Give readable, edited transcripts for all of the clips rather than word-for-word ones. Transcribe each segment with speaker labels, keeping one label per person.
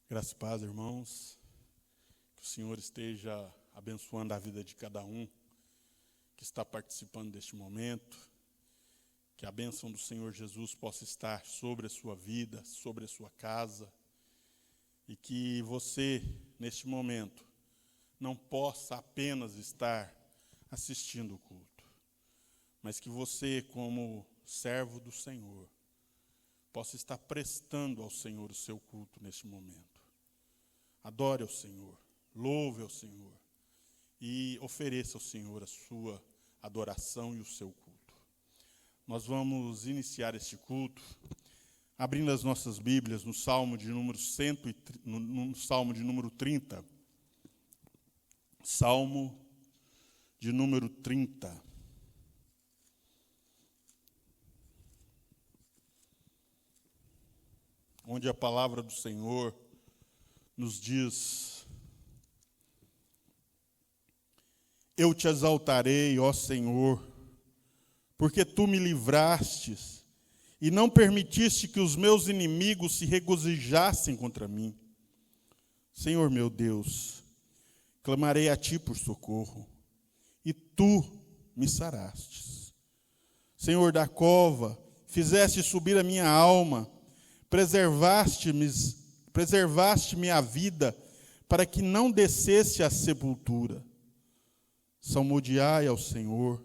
Speaker 1: Graças e paz, irmãos. Que o Senhor esteja abençoando a vida de cada um que está participando deste momento. Que a bênção do Senhor Jesus possa estar sobre a sua vida, sobre a sua casa. E que você, neste momento, não possa apenas estar assistindo o culto, mas que você, como servo do Senhor, possa estar prestando ao Senhor o seu culto neste momento. Adore ao Senhor, louve ao Senhor e ofereça ao Senhor a sua adoração e o seu culto. Nós vamos iniciar este culto abrindo as nossas Bíblias no Salmo de número 30. Salmo de número 30. Onde a palavra do Senhor nos diz: Eu te exaltarei, ó Senhor, porque tu me livrastes e não permitiste que os meus inimigos se regozijassem contra mim. Senhor meu Deus, clamarei a ti por socorro, e tu me sarastes. Senhor da cova, fizeste subir a minha alma, preservaste-me a vida, para que não descesse à sepultura. Salmodiai ao Senhor,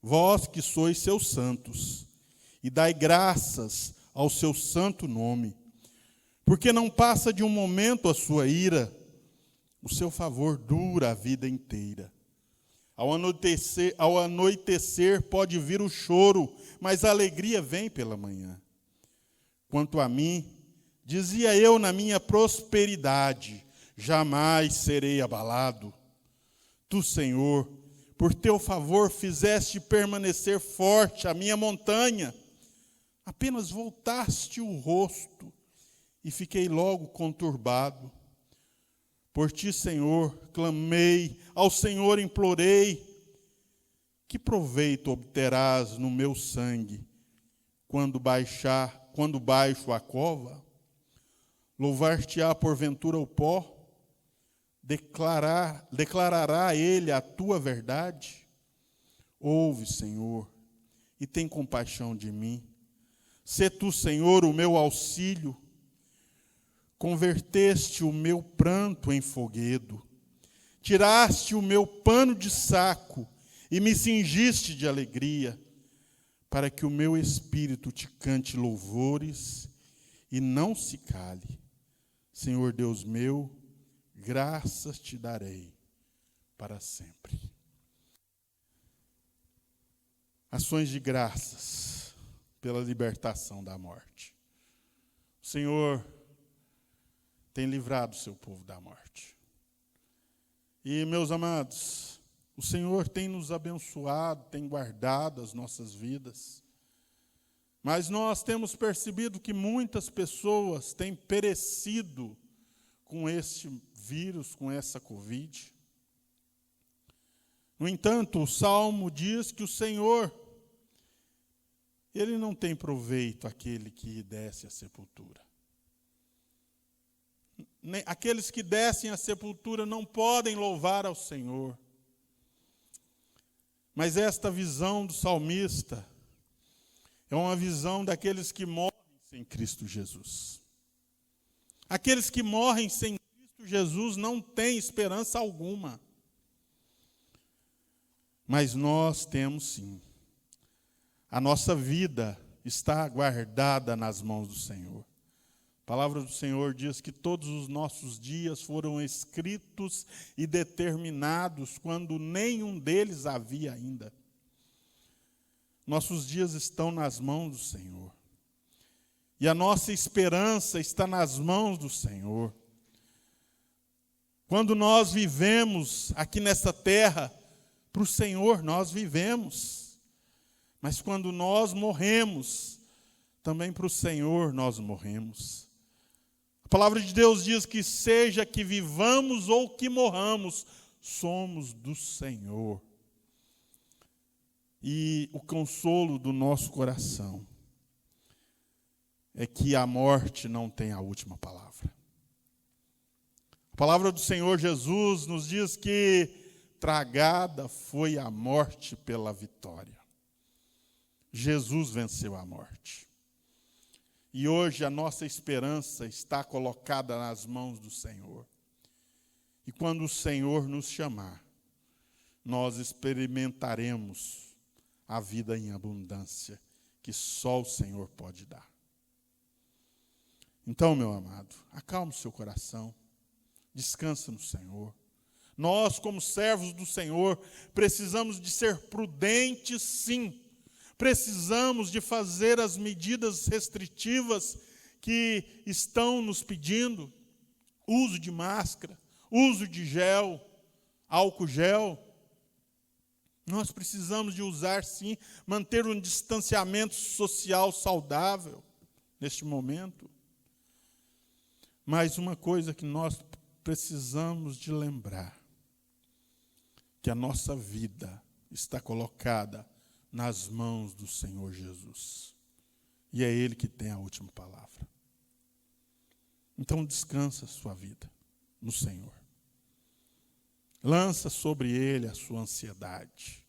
Speaker 1: vós que sois seus santos, e dai graças ao seu santo nome, porque não passa de um momento a sua ira, o seu favor dura a vida inteira. Ao anoitecer pode vir o choro, mas a alegria vem pela manhã. Quanto a mim, dizia eu na minha prosperidade, jamais serei abalado. Tu, Senhor, por teu favor fizeste permanecer forte a minha montanha. Apenas voltaste o rosto e fiquei logo conturbado. Por ti, Senhor, clamei, ao Senhor implorei. Que proveito obterás no meu sangue quando baixo a cova? Louvar-te-á porventura o pó? Declarará ele a tua verdade? Ouve, Senhor, e tem compaixão de mim. Sê tu, Senhor, o meu auxílio. Converteste o meu pranto em foguedo. Tiraste o meu pano de saco e me cingiste de alegria, para que o meu espírito te cante louvores e não se cale. Senhor Deus meu, graças te darei para sempre. Ações de graças pela libertação da morte. O Senhor tem livrado o seu povo da morte. E, meus amados, o Senhor tem nos abençoado, tem guardado as nossas vidas. Mas nós temos percebido que muitas pessoas têm perecido com este vírus, com essa Covid. No entanto, o Salmo diz que o Senhor, Ele não tem proveito àquele que desce à sepultura. Aqueles que descem à sepultura não podem louvar ao Senhor. Mas esta visão do salmista é uma visão daqueles que morrem sem Cristo Jesus. Aqueles que morrem sem Cristo Jesus não têm esperança alguma. Mas nós temos sim. A nossa vida está guardada nas mãos do Senhor. A palavra do Senhor diz que todos os nossos dias foram escritos e determinados quando nenhum deles havia ainda. Nossos dias estão nas mãos do Senhor. E a nossa esperança está nas mãos do Senhor. Quando nós vivemos aqui nessa terra, para o Senhor nós vivemos. Mas quando nós morremos, também para o Senhor nós morremos. A palavra de Deus diz que seja que vivamos ou que morramos, somos do Senhor. E o consolo do nosso coração é que a morte não tem a última palavra. A palavra do Senhor Jesus nos diz que tragada foi a morte pela vitória. Jesus venceu a morte. E hoje a nossa esperança está colocada nas mãos do Senhor. E quando o Senhor nos chamar, nós experimentaremos a vida em abundância que só o Senhor pode dar. Então, meu amado, acalme o seu coração, descansa no Senhor. Nós, como servos do Senhor, precisamos de ser prudentes, sim. Precisamos de fazer as medidas restritivas que estão nos pedindo. Uso de máscara, uso de gel, álcool gel. Nós precisamos de usar, sim, manter um distanciamento social saudável neste momento. Mas uma coisa que nós precisamos de lembrar, que a nossa vida está colocada nas mãos do Senhor Jesus. E é Ele que tem a última palavra. Então descansa a sua vida no Senhor. Lança sobre Ele a sua ansiedade.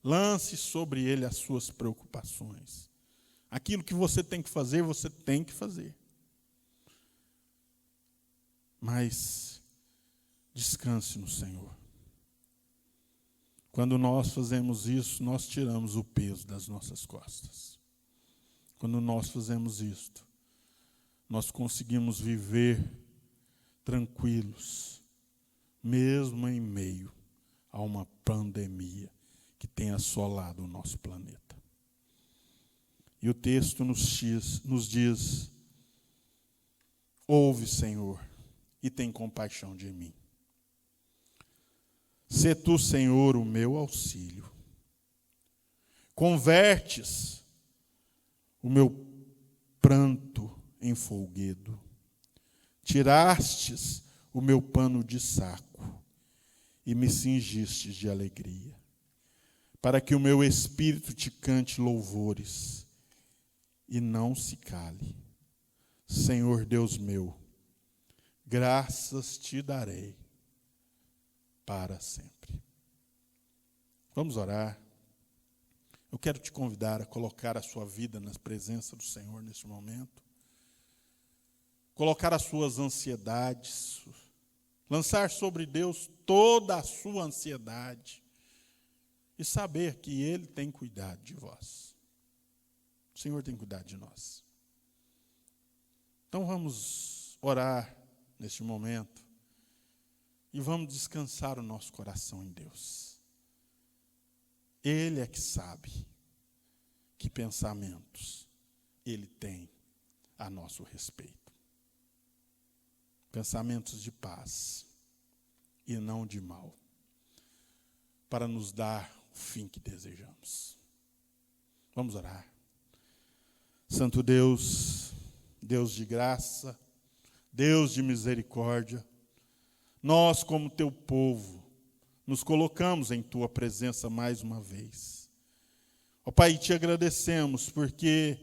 Speaker 1: Lance sobre Ele as suas preocupações. Aquilo que você tem que fazer, você tem que fazer. Mas descanse no Senhor. Quando nós fazemos isso, nós tiramos o peso das nossas costas. Quando nós fazemos isto, nós conseguimos viver tranquilos, mesmo em meio a uma pandemia que tem assolado o nosso planeta. E o texto nos diz: ouve, Senhor, e tem compaixão de mim. Sê tu, Senhor, o meu auxílio. Convertes o meu pranto em folguedo. Tirastes o meu pano de saco e me cingistes de alegria, para que o meu espírito te cante louvores e não se cale. Senhor Deus meu, graças te darei para sempre. Vamos orar. Eu quero te convidar a colocar a sua vida na presença do Senhor neste momento. Colocar as suas ansiedades. Lançar sobre Deus toda a sua ansiedade. E saber que Ele tem cuidado de vós. O Senhor tem cuidado de nós. Então vamos orar neste momento. E vamos descansar o nosso coração em Deus. Ele é que sabe que pensamentos Ele tem a nosso respeito. Pensamentos de paz e não de mal, para nos dar o fim que desejamos. Vamos orar. Santo Deus, Deus de graça, Deus de misericórdia, nós, como teu povo, nos colocamos em tua presença mais uma vez. Ó Pai, te agradecemos porque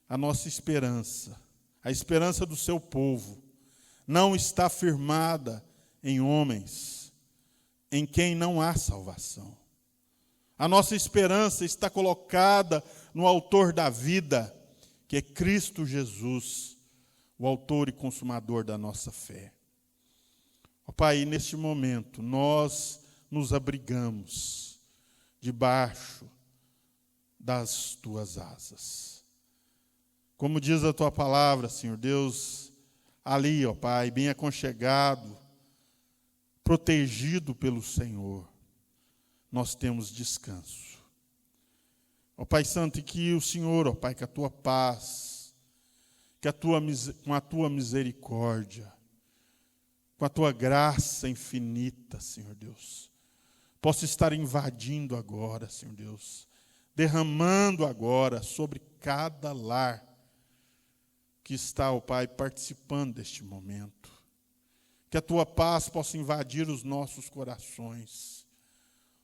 Speaker 1: a nossa esperança, a esperança do seu povo, não está firmada em homens, em quem não há salvação. A nossa esperança está colocada no autor da vida, que é Cristo Jesus, o autor e consumador da nossa fé. Ó Pai, neste momento, nós nos abrigamos debaixo das tuas asas. Como diz a tua palavra, Senhor Deus, ali, ó Pai, bem aconchegado, protegido pelo Senhor, nós temos descanso. Ó Pai Santo, e que o Senhor, ó Pai, que a tua paz, que com a tua misericórdia, com a tua graça infinita, Senhor Deus, possa estar invadindo agora, Senhor Deus, derramando agora sobre cada lar que está, ó Pai, participando deste momento. Que a tua paz possa invadir os nossos corações.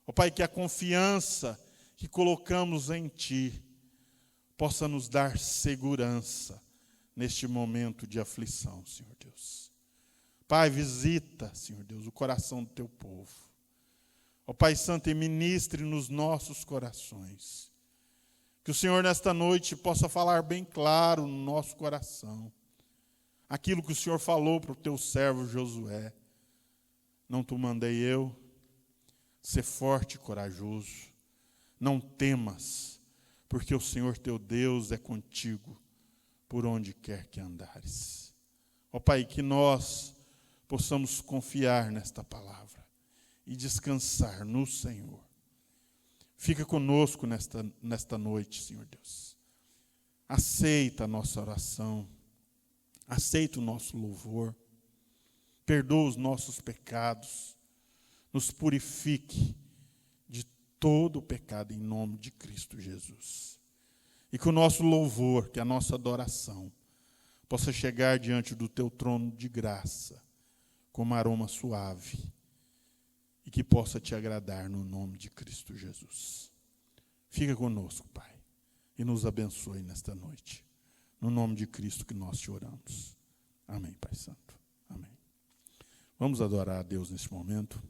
Speaker 1: Ó Pai, que a confiança que colocamos em Ti possa nos dar segurança neste momento de aflição, Senhor Deus. Pai, visita, Senhor Deus, o coração do teu povo. Ó Pai Santo, e ministre nos nossos corações. Que o Senhor nesta noite possa falar bem claro no nosso coração aquilo que o Senhor falou para o teu servo Josué. Não te mandei eu, ser forte e corajoso, não temas, porque o Senhor teu Deus é contigo por onde quer que andares. Ó Pai, que nós possamos confiar nesta palavra e descansar no Senhor. Fica conosco nesta noite, Senhor Deus. Aceita a nossa oração, aceita o nosso louvor, perdoa os nossos pecados, nos purifique de todo o pecado em nome de Cristo Jesus. E que o nosso louvor, que a nossa adoração, possa chegar diante do teu trono de graça, como aroma suave, e que possa te agradar no nome de Cristo Jesus. Fica conosco, Pai, e nos abençoe nesta noite. No nome de Cristo que nós te oramos. Amém, Pai Santo. Amém. Vamos adorar a Deus neste momento.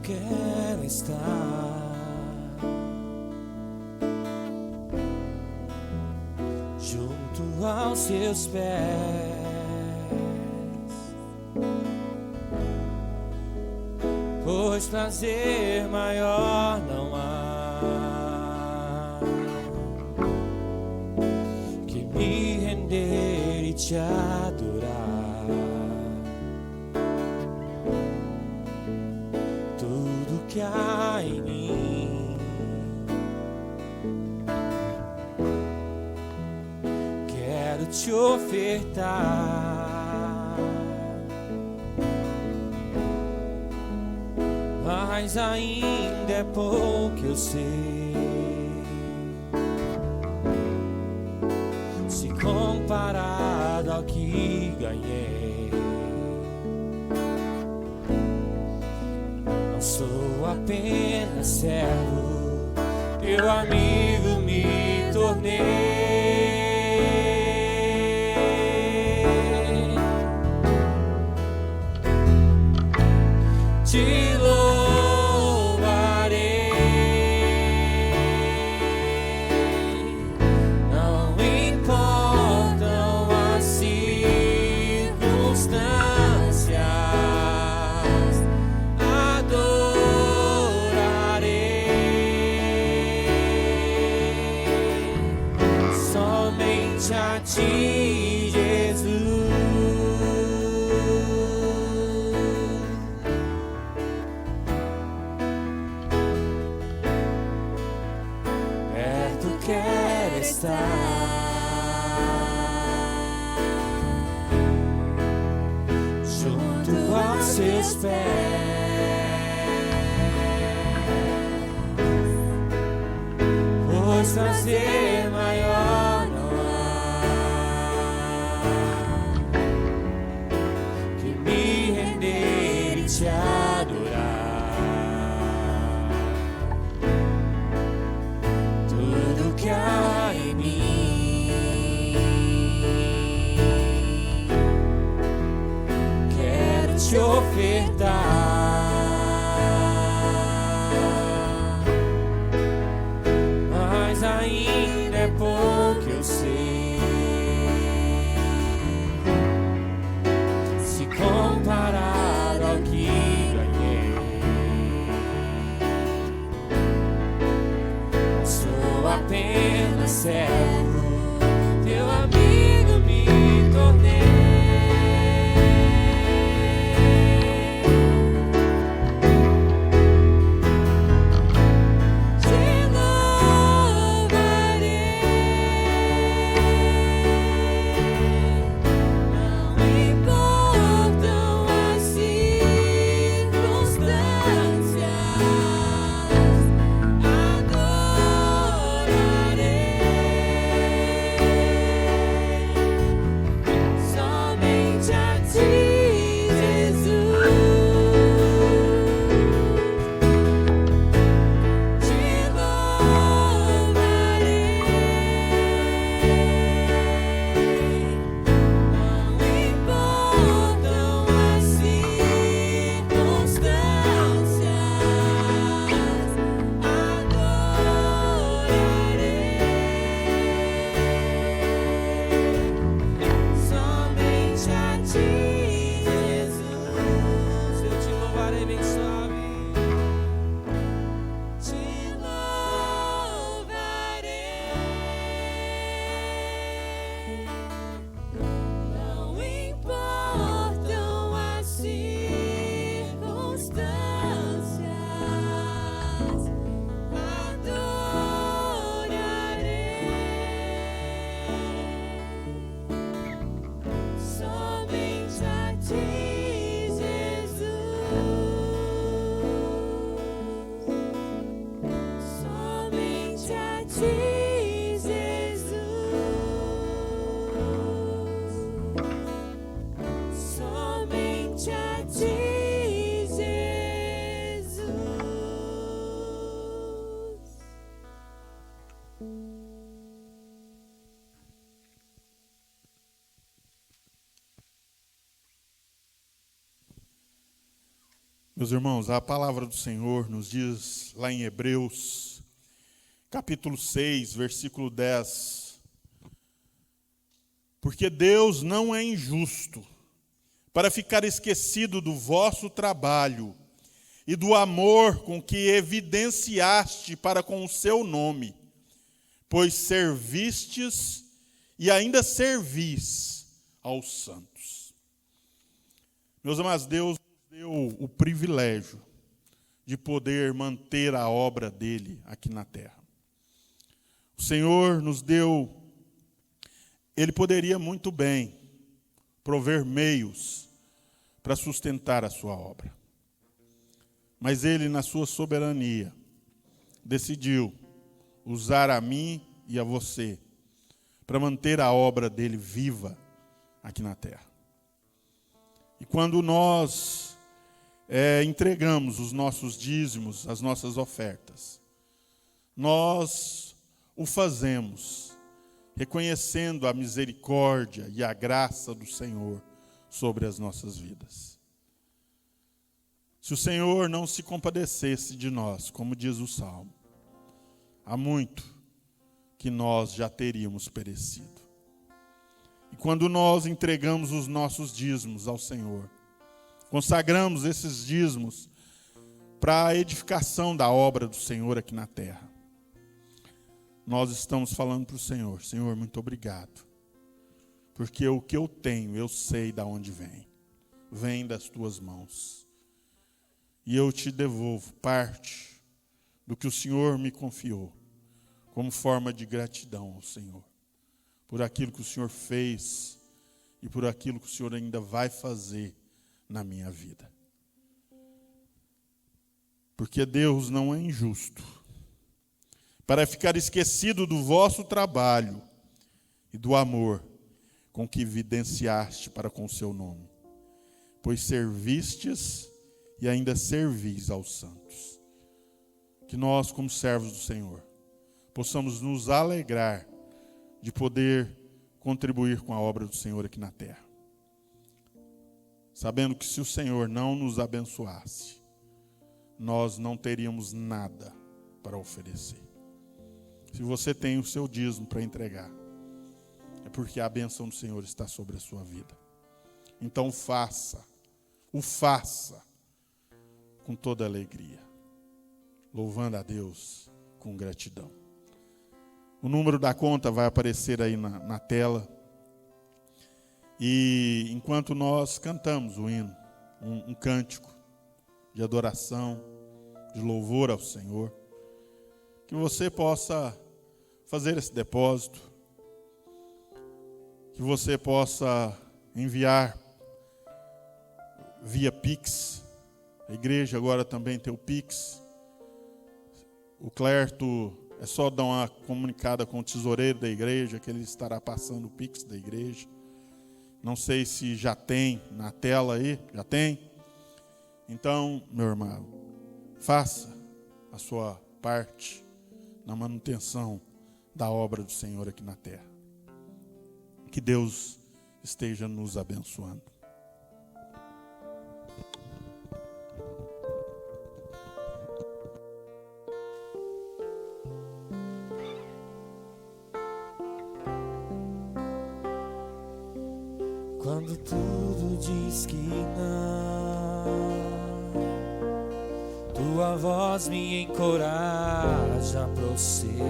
Speaker 2: Quero estar junto aos seus pés, pois prazer maior não há que me render e te adorar. Que há em mim quero te ofertar, mas ainda é pouco eu sei, se comparado ao que ganhei. Sou apenas servo, teu amigo me tornei. Te louvarei, não importam as circunstâncias. A ti, Jesus, perto quero estar, junto aos seus pés, pois prazer maior te adorar. Tudo que há em mim quero te ofertar, mas ainda é pouco eu sei, se comparar apenas servo, teu amigo me
Speaker 1: Meus irmãos, a palavra do Senhor nos diz lá em Hebreus, capítulo 6, versículo 10. Porque Deus não é injusto para ficar esquecido do vosso trabalho e do amor com que evidenciaste para com o seu nome, pois servistes e ainda servis aos santos. Meus amados, Deus nos deu o privilégio de poder manter a obra dele aqui na terra. O Senhor nos deu, ele poderia muito bem prover meios para sustentar a sua obra. Mas ele, na sua soberania, decidiu usar a mim e a você para manter a obra dele viva aqui na terra. E quando nós entregamos os nossos dízimos, as nossas ofertas, nós o fazemos reconhecendo a misericórdia e a graça do Senhor sobre as nossas vidas. Se o Senhor não se compadecesse de nós, como diz o Salmo, há muito que nós já teríamos perecido. E quando nós entregamos os nossos dízimos ao Senhor, consagramos esses dízimos para a edificação da obra do Senhor aqui na terra, nós estamos falando para o Senhor: Senhor, muito obrigado, porque o que eu tenho, eu sei de onde vem das tuas mãos. E eu te devolvo parte do que o Senhor me confiou, como forma de gratidão ao Senhor, por aquilo que o Senhor fez e por aquilo que o Senhor ainda vai fazer na minha vida. Porque Deus não é injusto para ficar esquecido do vosso trabalho e do amor com que evidenciaste para com o seu nome, pois servistes e ainda servis aos santos. Que nós, como servos do Senhor, possamos nos alegrar de poder contribuir com a obra do Senhor aqui na terra, sabendo que se o Senhor não nos abençoasse, nós não teríamos nada para oferecer. Se você tem o seu dízimo para entregar, é porque a bênção do Senhor está sobre a sua vida. Então faça com toda alegria, louvando a Deus com gratidão. O número da conta vai aparecer aí na tela. E enquanto nós cantamos o hino, um cântico de adoração, de louvor ao Senhor, que você possa fazer esse depósito, que você possa enviar via Pix. A igreja agora também tem o Pix. O clerto é só dar uma comunicada com o tesoureiro da igreja que ele estará passando o Pix da igreja. Não sei se já tem na tela aí, já tem? Então, meu irmão, faça a sua parte na manutenção da obra do Senhor aqui na terra. Que Deus esteja nos abençoando.
Speaker 2: Quando tudo diz que não, tua voz me encoraja a prosseguir.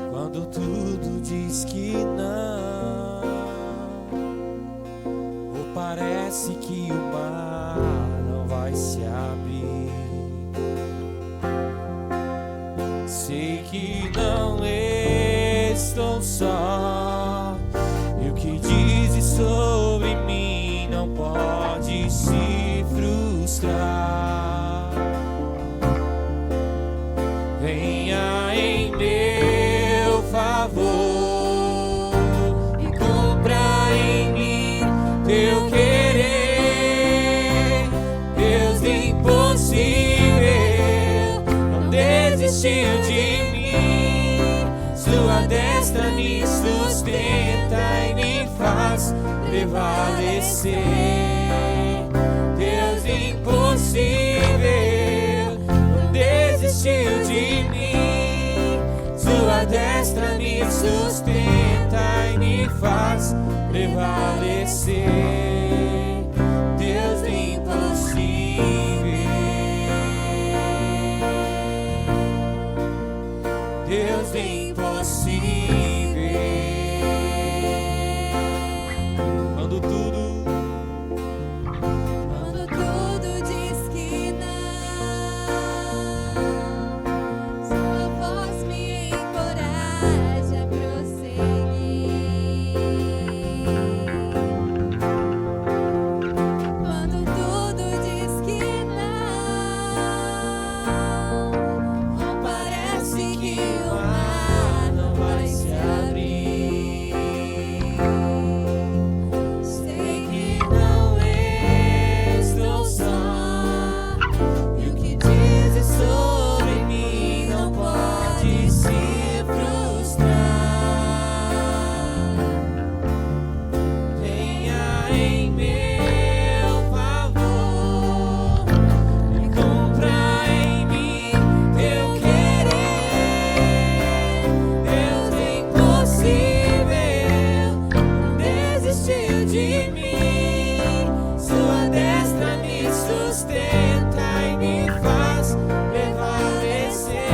Speaker 2: Quando tudo diz que não, ou parece que o mar não vai se abrir, sei que não estou só, e o que dizes sobre mim não pode se frustrar. Venha em meu favor e cumpra em mim teu querer, Deus de poder. prevalecer. Deus impossível não desistiu de mim. Sua destra me sustenta e me faz prevalecer. Deus do impossível, Deus do impossível. Quando tudo diz que não, sua voz me encoraja a prosseguir. Quando tudo diz que não, parece que o mar não vai se abrir. Sei que não estou só, e o que dizes sobre mim não pode se frustrar. Venha em meu favor e cumpra em mim teu querer. Deus impossível não desistiu de mim. Sua destra me sustenta e me faz prevalecer.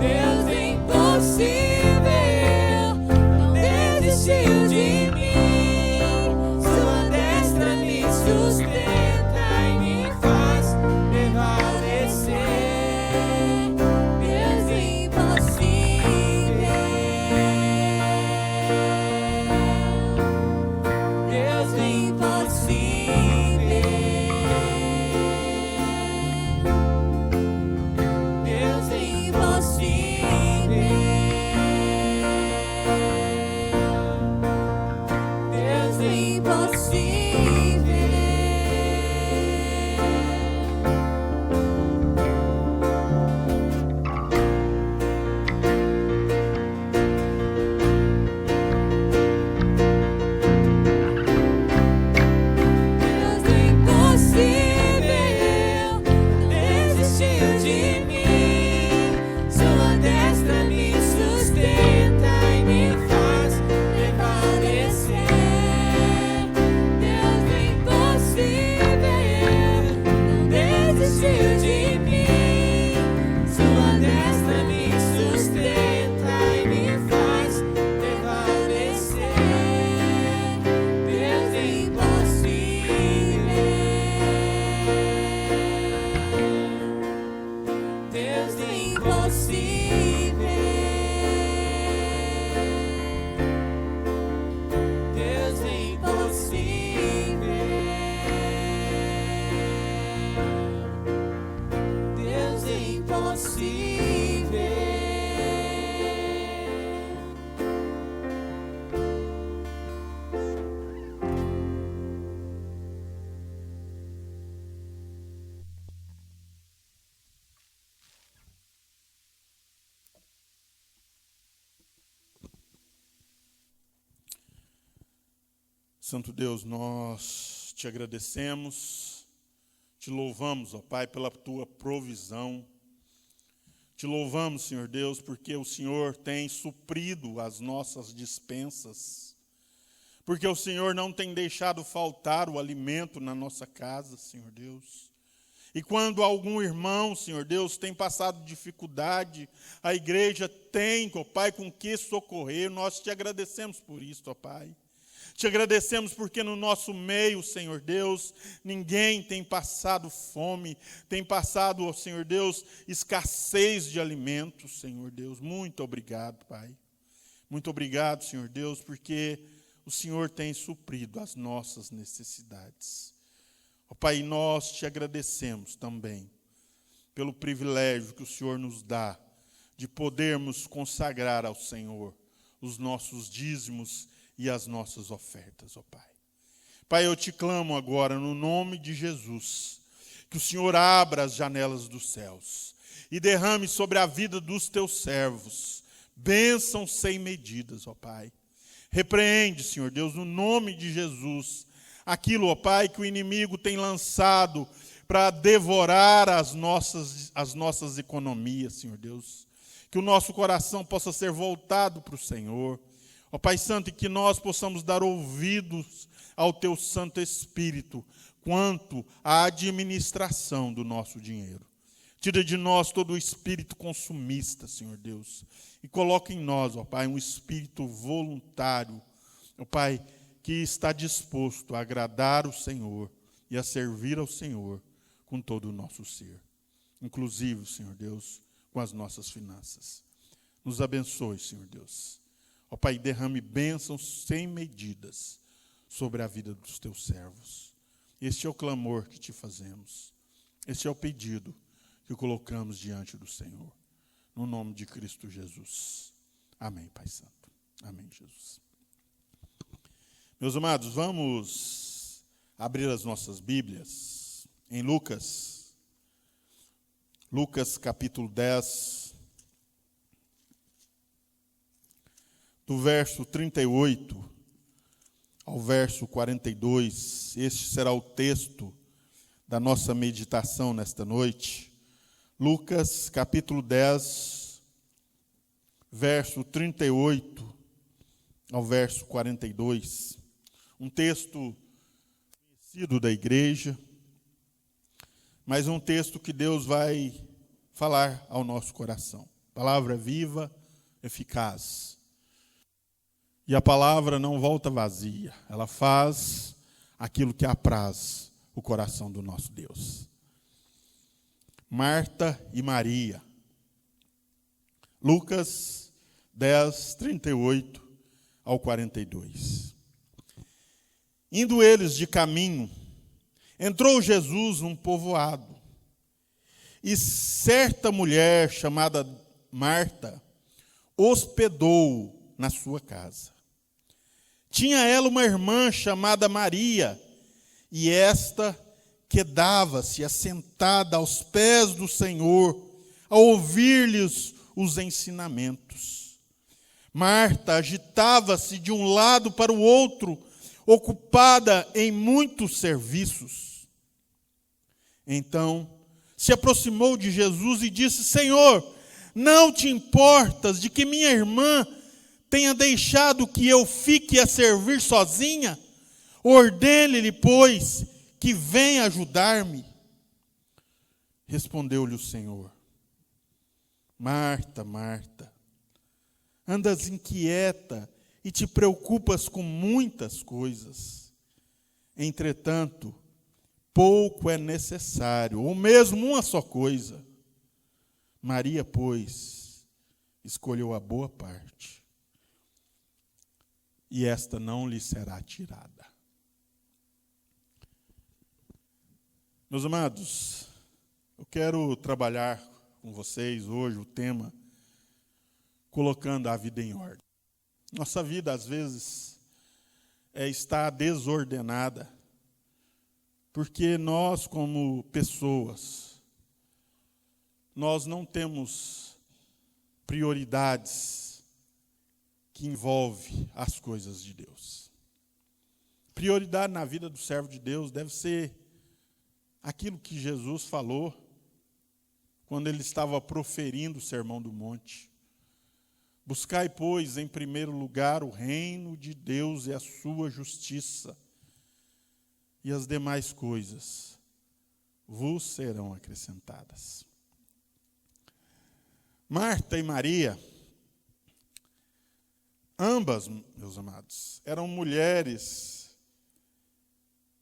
Speaker 2: Deus impossível não desistiu de mim. Sua destra me sustenta e me faz prevalecer. Deus impossível, Deus impossível, Deus impossível, Deus impossível. Deus impossível desistiu de mim. Sua destra me sustenta e me faz prevalecer. Deus impossível não desistiu de mim. Sua destra me sustenta e me faz prevalecer. Deus impossível, Deus impossível, Deus impossível, Deus impossível.
Speaker 1: Santo Deus, nós te agradecemos, te louvamos, ó Pai, pela tua provisão. Te louvamos, Senhor Deus, porque o Senhor tem suprido as nossas dispensas, porque o Senhor não tem deixado faltar o alimento na nossa casa, Senhor Deus. E quando algum irmão, Senhor Deus, tem passado dificuldade, a igreja tem, ó Pai, com que socorrer. Nós te agradecemos por isso, ó Pai. Te agradecemos porque no nosso meio, Senhor Deus, ninguém tem passado fome, tem passado, ó Senhor Deus, escassez de alimentos, Senhor Deus. Muito obrigado, Pai. Muito obrigado, Senhor Deus, porque o Senhor tem suprido as nossas necessidades. Ó Pai, nós te agradecemos também pelo privilégio que o Senhor nos dá de podermos consagrar ao Senhor os nossos dízimos e as nossas ofertas, ó Pai. Pai, eu te clamo agora no nome de Jesus, que o Senhor abra as janelas dos céus e derrame sobre a vida dos teus servos bênçãos sem medidas, ó Pai. Repreende, Senhor Deus, no nome de Jesus, aquilo, ó Pai, que o inimigo tem lançado para devorar as nossas economias, Senhor Deus. Que o nosso coração possa ser voltado para o Senhor. Ó Pai Santo, e que nós possamos dar ouvidos ao Teu Santo Espírito quanto à administração do nosso dinheiro. Tira de nós todo o espírito consumista, Senhor Deus, e coloca em nós, ó Pai, um espírito voluntário, ó Pai, que está disposto a agradar o Senhor e a servir ao Senhor com todo o nosso ser. Inclusive, Senhor Deus, com as nossas finanças. Nos abençoe, Senhor Deus. Ó Pai, derrame bênçãos sem medidas sobre a vida dos Teus servos. Este é o clamor que Te fazemos. Este é o pedido que colocamos diante do Senhor. No nome de Cristo Jesus. Amém, Pai Santo. Amém, Jesus. Meus amados, vamos abrir as nossas Bíblias em Lucas. Lucas capítulo 10, do verso 38 ao verso 42. Este será o texto da nossa meditação nesta noite. Lucas capítulo 10, verso 38 ao verso 42. Um texto conhecido da igreja, mas um texto que Deus vai falar ao nosso coração. A palavra é viva, eficaz. E a palavra não volta vazia. Ela faz aquilo que apraz o coração do nosso Deus. Marta e Maria. Lucas 10, 38 ao 42. Indo eles de caminho, entrou Jesus num povoado, e certa mulher chamada Marta hospedou-o na sua casa. Tinha ela uma irmã chamada Maria, e esta quedava-se assentada aos pés do Senhor, a ouvir-lhes os ensinamentos. Marta agitava-se de um lado para o outro, ocupada em muitos serviços. Então se aproximou de Jesus e disse: Senhor, não te importas de que minha irmã tenha deixado que eu fique a servir sozinha? Ordene-lhe, pois, que venha ajudar-me. Respondeu-lhe o Senhor: Marta, Marta, andas inquieta e te preocupas com muitas coisas. Entretanto, pouco é necessário, ou mesmo uma só coisa. Maria, pois, escolheu a boa parte, e esta não lhe será tirada. Meus amados, eu quero trabalhar com vocês hoje o tema colocando a vida em ordem. Nossa vida, às vezes, está desordenada, porque nós, como pessoas, nós não temos prioridades que envolvem as coisas de Deus. Prioridade na vida do servo de Deus deve ser aquilo que Jesus falou quando ele estava proferindo o Sermão do Monte. Buscai, pois, em primeiro lugar o reino de Deus e a sua justiça, e as demais coisas vos serão acrescentadas. Marta e Maria, ambas, meus amados, eram mulheres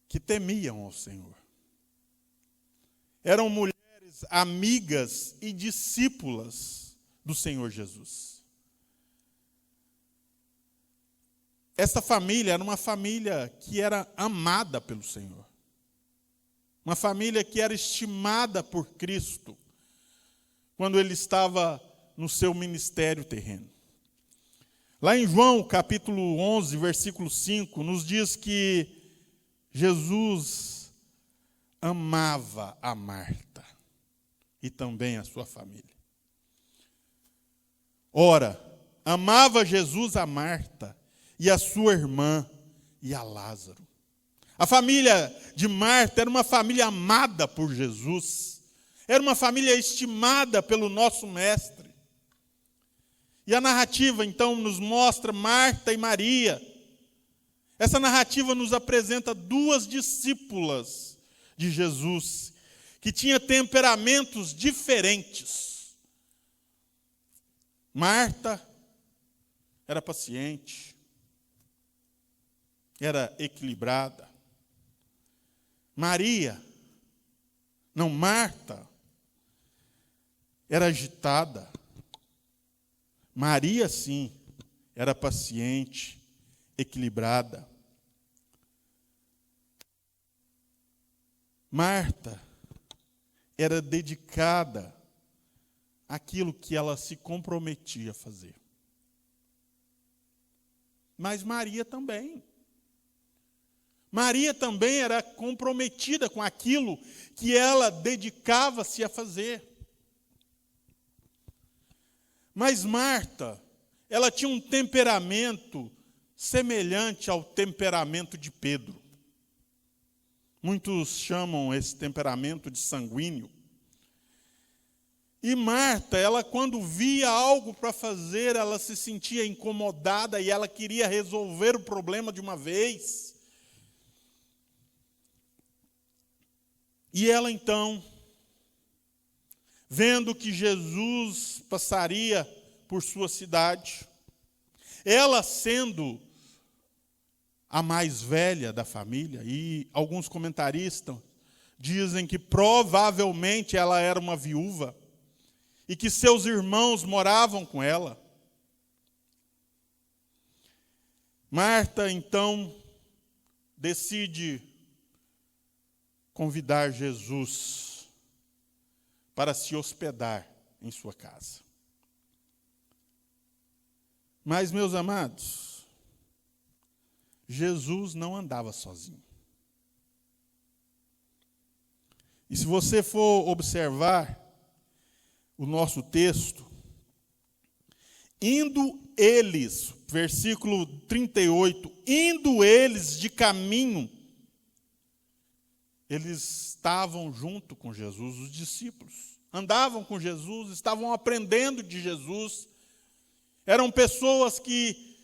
Speaker 1: que temiam ao Senhor. Eram mulheres amigas e discípulas do Senhor Jesus. Essa família era uma família que era amada pelo Senhor. Uma família que era estimada por Cristo quando ele estava no seu ministério terreno. Lá em João, capítulo 11, versículo 5, nos diz que Jesus amava a Marta e também a sua família. Ora, amava Jesus a Marta e a sua irmã e a Lázaro. A família de Marta era uma família amada por Jesus. Era uma família estimada pelo nosso Mestre. E a narrativa, então, nos mostra Marta e Maria. Essa narrativa nos apresenta duas discípulas de Jesus, que tinham temperamentos diferentes. Marta era paciente, era equilibrada. Marta, era agitada. Maria, sim, era paciente, equilibrada. Marta era dedicada àquilo que ela se comprometia a fazer. Mas Maria também. Maria também era comprometida com aquilo que ela dedicava-se a fazer. Mas Marta, ela tinha um temperamento semelhante ao temperamento de Pedro. Muitos chamam esse temperamento de sanguíneo. E Marta, ela quando via algo para fazer, ela se sentia incomodada e ela queria resolver o problema de uma vez. E ela então, vendo que Jesus passaria por sua cidade, ela sendo a mais velha da família, e alguns comentaristas dizem que provavelmente ela era uma viúva, e que seus irmãos moravam com ela. Marta, então, decide convidar Jesus para se hospedar em sua casa. Mas, meus amados, Jesus não andava sozinho. E se você for observar o nosso texto, indo eles, versículo 38, indo eles de caminho, eles estavam junto com Jesus, os discípulos, andavam com Jesus, estavam aprendendo de Jesus, eram pessoas que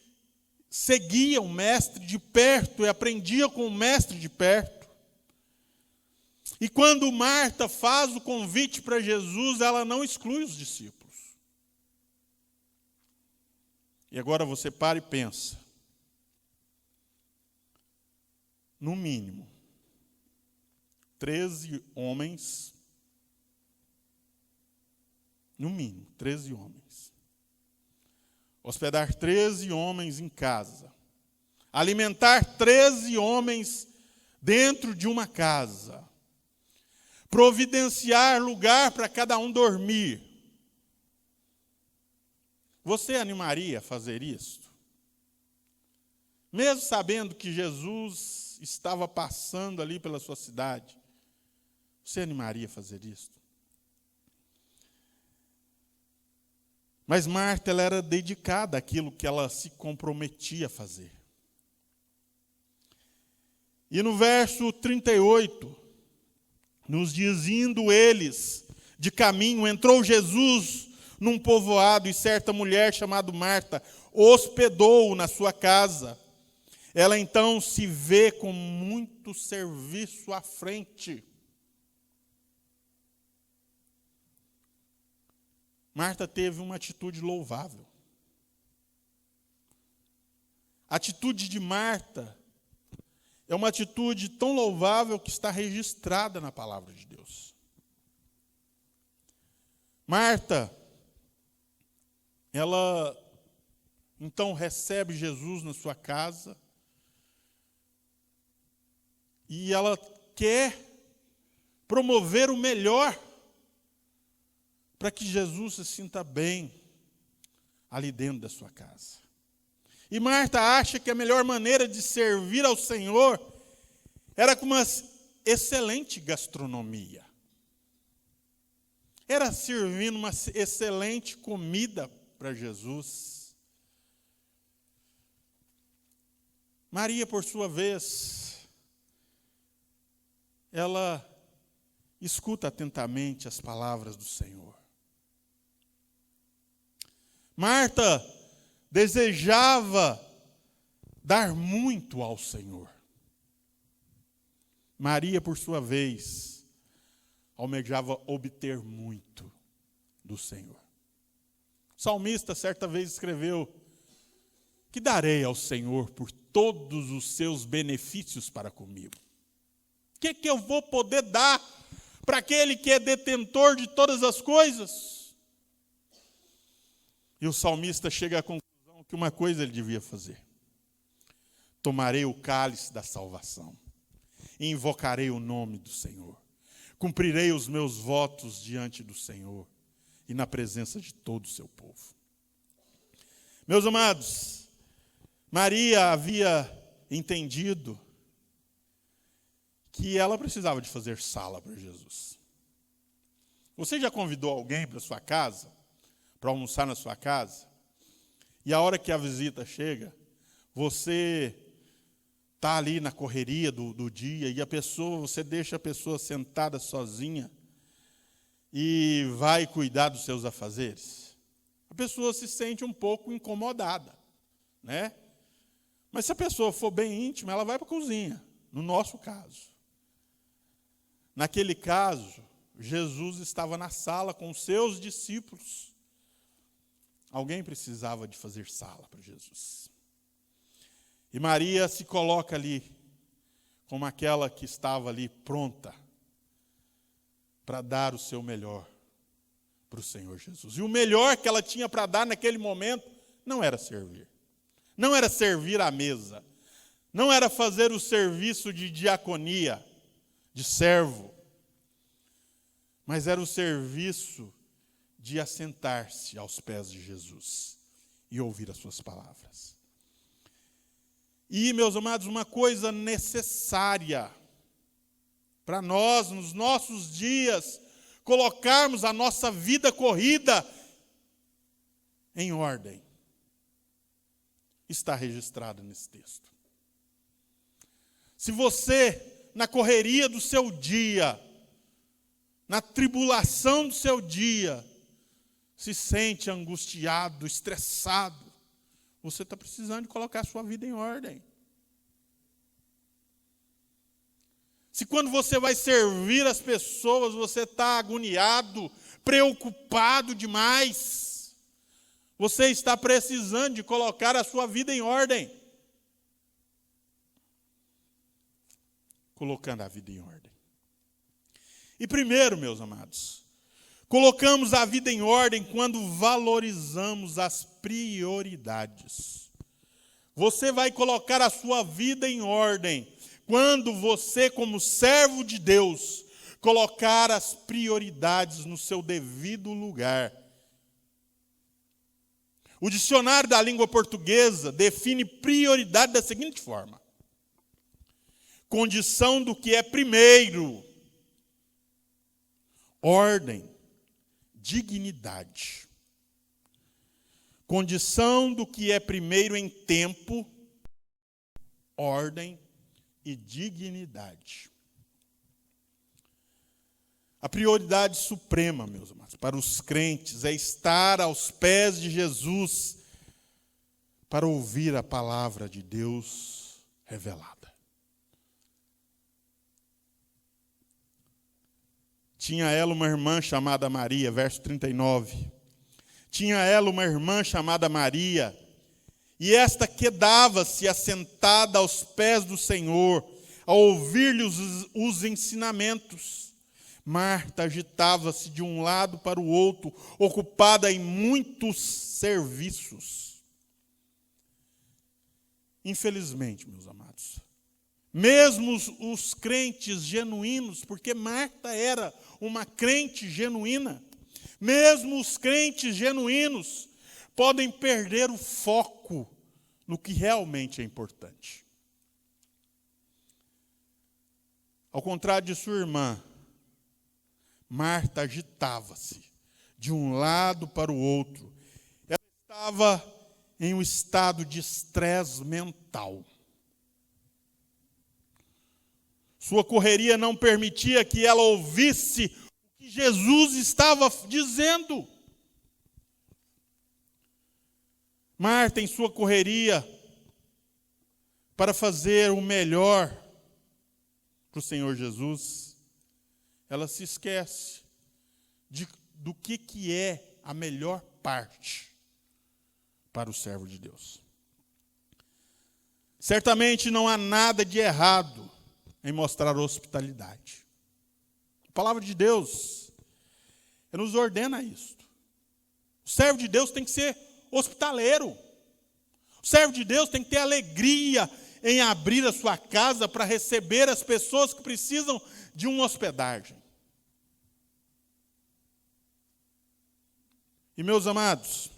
Speaker 1: seguiam o Mestre de perto e aprendiam com o Mestre de perto. E quando Marta faz o convite para Jesus, ela não exclui os discípulos. E agora você para e pensa. No mínimo, 13 homens. No mínimo, 13 homens. Hospedar 13 homens em casa. Alimentar 13 homens dentro de uma casa. Providenciar lugar para cada um dormir. Você animaria a fazer isso? Mesmo sabendo que Jesus estava passando ali pela sua cidade, você animaria a fazer isso? Mas Marta, ela era dedicada àquilo que ela se comprometia a fazer. E no verso 38, nos diz, indo eles de caminho, entrou Jesus num povoado e certa mulher chamada Marta hospedou-o na sua casa. Ela então se vê com muito serviço à frente. Marta teve uma atitude louvável. A atitude de Marta é uma atitude tão louvável que está registrada na palavra de Deus. Marta, ela então recebe Jesus na sua casa e ela quer promover o melhor para que Jesus se sinta bem ali dentro da sua casa. E Marta acha que a melhor maneira de servir ao Senhor era com uma excelente gastronomia. Era servindo uma excelente comida para Jesus. Maria, por sua vez, ela escuta atentamente as palavras do Senhor. Marta desejava dar muito ao Senhor. Maria, por sua vez, almejava obter muito do Senhor. O salmista, certa vez, escreveu: que darei ao Senhor por todos os seus benefícios para comigo? O que eu vou poder dar para aquele que é detentor de todas as coisas? E o salmista chega à conclusão que uma coisa ele devia fazer: tomarei o cálice da salvação e invocarei o nome do Senhor. Cumprirei os meus votos diante do Senhor e na presença de todo o seu povo. Meus amados, Maria havia entendido que ela precisava de fazer sala para Jesus. Você já convidou alguém para sua casa, para almoçar na sua casa, e a hora que a visita chega, você está ali na correria do dia, e você deixa a pessoa sentada sozinha e vai cuidar dos seus afazeres? A pessoa se sente um pouco incomodada, né? Mas se a pessoa for bem íntima, ela vai para a cozinha, no nosso caso. Naquele caso, Jesus estava na sala com os seus discípulos. Alguém precisava de fazer sala para Jesus. E Maria se coloca ali, como aquela que estava ali pronta para dar o seu melhor para o Senhor Jesus. E o melhor que ela tinha para dar naquele momento não era servir. Não era servir à mesa. Não era fazer o serviço de diaconia, de servo. Mas era o serviço de assentar-se aos pés de Jesus e ouvir as suas palavras. E, meus amados, uma coisa necessária para nós, nos nossos dias, colocarmos a nossa vida corrida em ordem, está registrada nesse texto. Se você, na correria do seu dia, na tribulação do seu dia, se sente angustiado, estressado, você está precisando de colocar a sua vida em ordem. Se quando você vai servir as pessoas, você está agoniado, preocupado demais, você está precisando de colocar a sua vida em ordem. Colocando a vida em ordem. E primeiro, meus amados, colocamos a vida em ordem quando valorizamos as prioridades. Você vai colocar a sua vida em ordem quando você, como servo de Deus, colocar as prioridades no seu devido lugar. O dicionário da língua portuguesa define prioridade da seguinte forma: condição do que é primeiro, ordem, dignidade. Condição do que é primeiro em tempo, ordem e dignidade. A prioridade suprema, meus amados, para os crentes é estar aos pés de Jesus para ouvir a palavra de Deus revelada. Tinha ela uma irmã chamada Maria, verso 39. Tinha ela uma irmã chamada Maria, e esta quedava-se assentada aos pés do Senhor, a ouvir-lhe os ensinamentos. Marta agitava-se de um lado para o outro, ocupada em muitos serviços. Infelizmente, meus amados, mesmo os crentes genuínos, porque Marta era uma crente genuína, mesmo os crentes genuínos podem perder o foco no que realmente é importante. Ao contrário de sua irmã, Marta agitava-se de um lado para o outro. Ela estava em um estado de estresse mental. Sua correria não permitia que ela ouvisse o que Jesus estava dizendo. Marta, em sua correria para fazer o melhor para o Senhor Jesus, ela se esquece do que é a melhor parte para o servo de Deus. Certamente não há nada de errado em mostrar hospitalidade. A palavra de Deus nos ordena isso. O servo de Deus tem que ser hospitaleiro. O servo de Deus tem que ter alegria em abrir a sua casa para receber as pessoas que precisam de uma hospedagem. E, meus amados,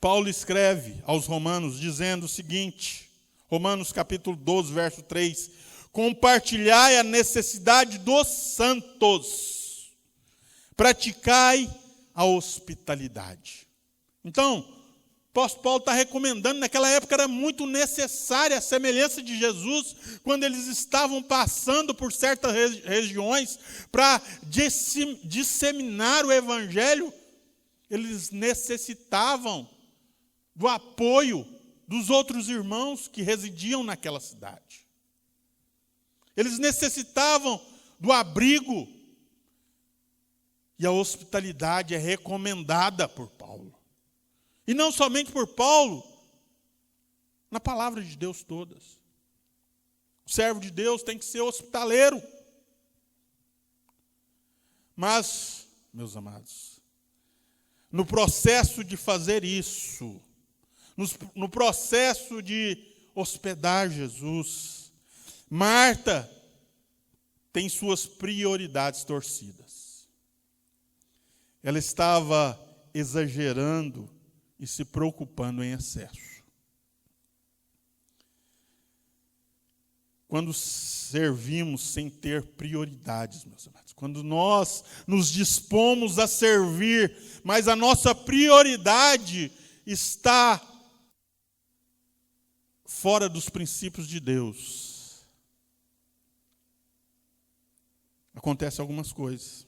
Speaker 1: Paulo escreve aos Romanos dizendo o seguinte, Romanos capítulo 12, verso 3, compartilhai a necessidade dos santos, praticai a hospitalidade. Então, o apóstolo Paulo está recomendando, naquela época era muito necessária a semelhança de Jesus, quando eles estavam passando por certas regiões para disseminar o evangelho, eles necessitavam do apoio dos outros irmãos que residiam naquela cidade. Eles necessitavam do abrigo. E a hospitalidade é recomendada por Paulo. E não somente por Paulo, na palavra de Deus todas. O servo de Deus tem que ser hospitaleiro. Mas, meus amados, no processo de fazer isso, no processo de hospedar Jesus, Marta tem suas prioridades torcidas. Ela estava exagerando e se preocupando em excesso. Quando servimos sem ter prioridades, meus amados, quando nós nos dispomos a servir, mas a nossa prioridade está fora dos princípios de Deus, acontecem algumas coisas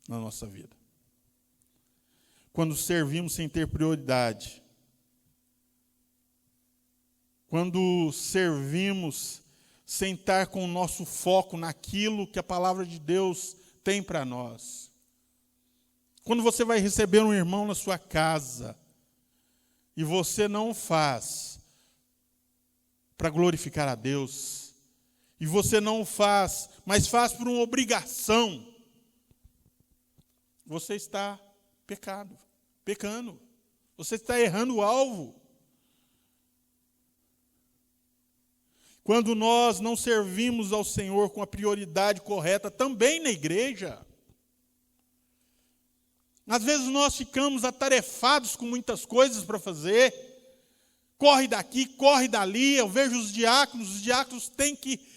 Speaker 1: na nossa vida. Quando servimos sem ter prioridade, quando servimos sem estar com o nosso foco naquilo que a palavra de Deus tem para nós. Quando você vai receber um irmão na sua casa e você não faz para glorificar a Deus, e você não faz, mas faz por uma obrigação, você está pecando. Você está errando o alvo. Quando nós não servimos ao Senhor com a prioridade correta, também na igreja, às vezes nós ficamos atarefados com muitas coisas para fazer, corre daqui, corre dali, eu vejo os diáconos têm que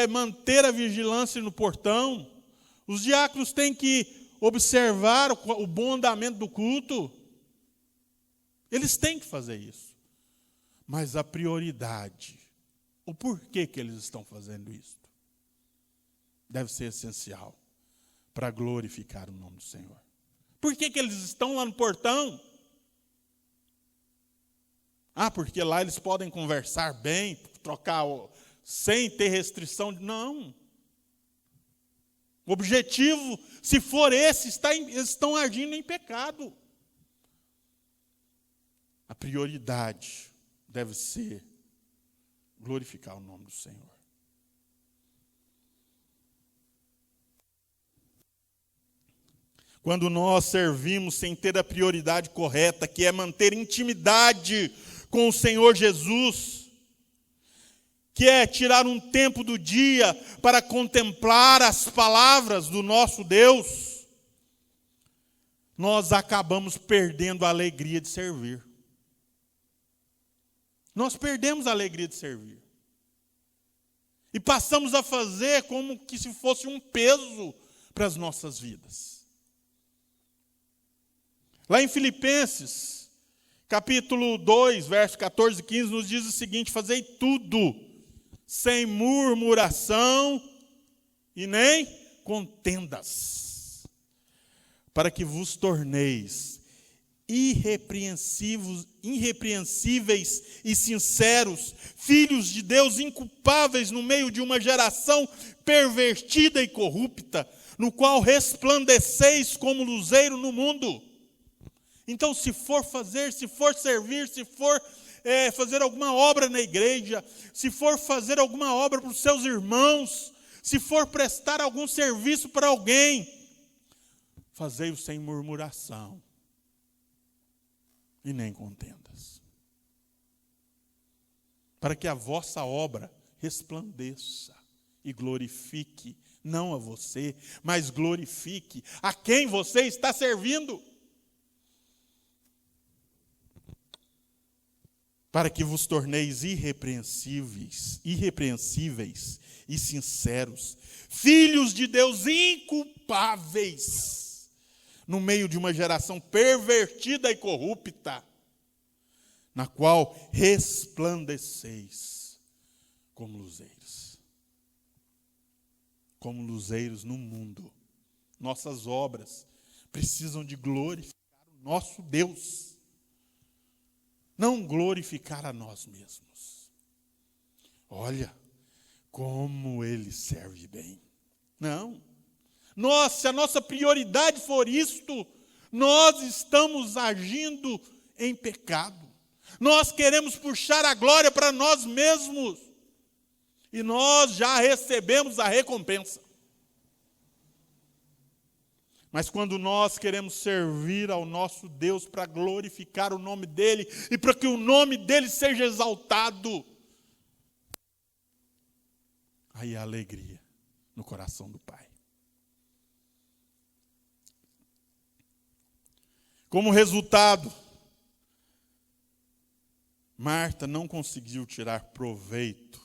Speaker 1: manter a vigilância no portão, os diáconos têm que observar o bom andamento do culto, eles têm que fazer isso, mas a prioridade, o porquê que eles estão fazendo isso, deve ser essencial para glorificar o nome do Senhor. Por que eles estão lá no portão? Porque lá eles podem conversar bem, trocar sem ter restrição. Não. O objetivo, se for esse, eles estão agindo em pecado. A prioridade deve ser glorificar o nome do Senhor. Quando nós servimos sem ter a prioridade correta, que é manter intimidade com o Senhor Jesus, que é tirar um tempo do dia para contemplar as palavras do nosso Deus, nós acabamos perdendo a alegria de servir. Nós perdemos a alegria de servir. E passamos a fazer como que se fosse um peso para as nossas vidas. Lá em Filipenses, capítulo 2, verso 14 e 15, nos diz o seguinte: fazei tudo sem murmuração e nem contendas, para que vos torneis irrepreensíveis e sinceros, filhos de Deus inculpáveis no meio de uma geração pervertida e corrupta, no qual resplandeceis como luzeiro no mundo. Então, se for fazer, se for servir, se for fazer alguma obra na igreja, se for fazer alguma obra para os seus irmãos, se for prestar algum serviço para alguém, fazei-o sem murmuração e nem contendas, para que a vossa obra resplandeça e glorifique, não a você, mas glorifique a quem você está servindo. Para que vos torneis irrepreensíveis e sinceros, filhos de Deus inculpáveis, no meio de uma geração pervertida e corrupta, na qual resplandeceis como luzeiros. Como luzeiros no mundo. Nossas obras precisam de glorificar o nosso Deus, não glorificar a nós mesmos. Olha como Ele serve bem. Não. Se a nossa prioridade for isto, nós estamos agindo em pecado. Nós queremos puxar a glória para nós mesmos. E nós já recebemos a recompensa. Mas quando nós queremos servir ao nosso Deus para glorificar o nome dEle e para que o nome dEle seja exaltado, aí há alegria no coração do Pai. Como resultado, Marta não conseguiu tirar proveito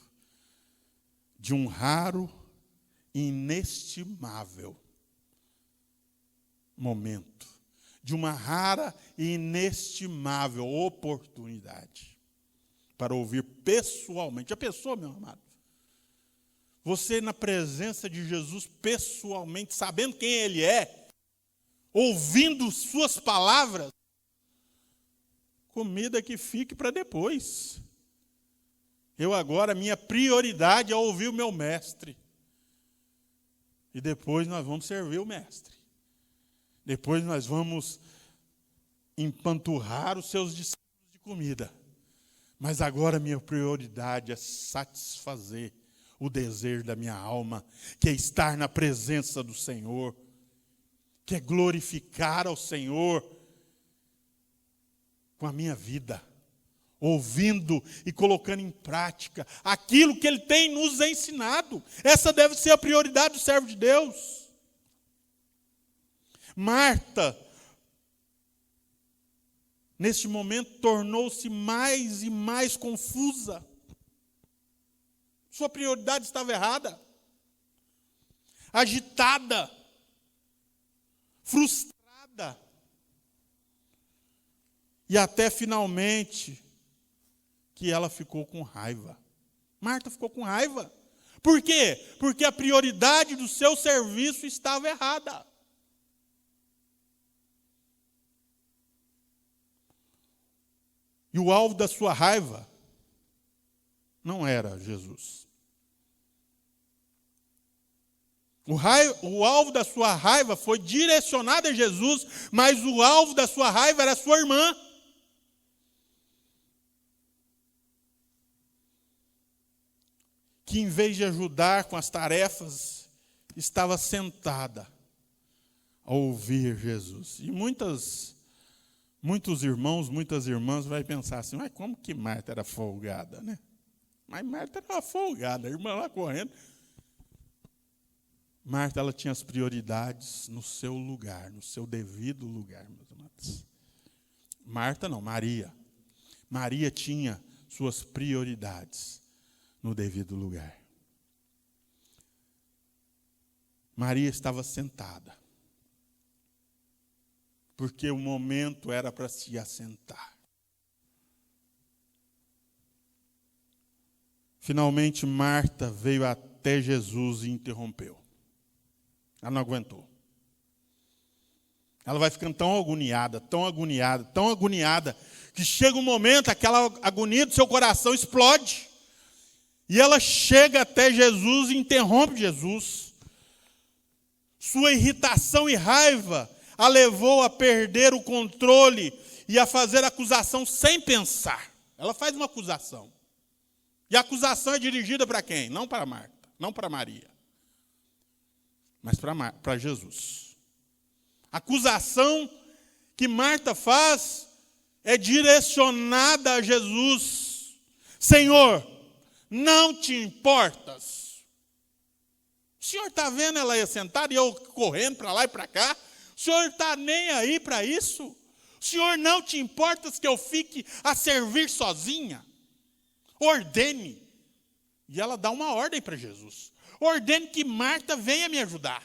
Speaker 1: de um raro e inestimável momento, de uma rara e inestimável oportunidade para ouvir pessoalmente. Já pensou, meu amado? Você na presença de Jesus pessoalmente, sabendo quem Ele é, ouvindo suas palavras, comida que fique para depois. Minha prioridade é ouvir o meu mestre. E depois nós vamos servir o mestre. Depois nós vamos empanturrar os seus discípulos de comida. Mas agora minha prioridade é satisfazer o desejo da minha alma, que é estar na presença do Senhor, que é glorificar ao Senhor com a minha vida, ouvindo e colocando em prática aquilo que Ele tem nos ensinado. Essa deve ser a prioridade do servo de Deus. Marta, neste momento, tornou-se mais e mais confusa. Sua prioridade estava errada. Agitada. Frustrada. E até finalmente que ela ficou com raiva. Marta ficou com raiva. Por quê? Porque a prioridade do seu serviço estava errada. E o alvo da sua raiva não era Jesus. O alvo da sua raiva foi direcionado a Jesus, mas o alvo da sua raiva era a sua irmã. Que em vez de ajudar com as tarefas, estava sentada a ouvir Jesus. E muitos irmãos, muitas irmãs vão pensar assim, mas como que Marta era folgada, né? Mas Marta era uma folgada, a irmã lá correndo. Marta, ela tinha as prioridades no seu lugar, no seu devido lugar, meus amados. Marta não, Maria. Maria tinha suas prioridades no devido lugar. Maria estava sentada, porque o momento era para se assentar. Finalmente, Marta veio até Jesus e interrompeu. Ela não aguentou. Ela vai ficando tão agoniada, que chega um momento, aquela agonia do seu coração explode. E ela chega até Jesus e interrompe Jesus. Sua irritação e raiva a levou a perder o controle e a fazer acusação sem pensar. Ela faz uma acusação. E a acusação é dirigida para quem? Não para Marta, não para Maria, mas para Jesus. A acusação que Marta faz é direcionada a Jesus. Senhor, não te importas? O senhor está vendo ela aí sentada e eu correndo para lá e para cá? O senhor está nem aí para isso? O senhor não te importas que eu fique a servir sozinha? Ordene. E ela dá uma ordem para Jesus. Ordene que Marta venha me ajudar.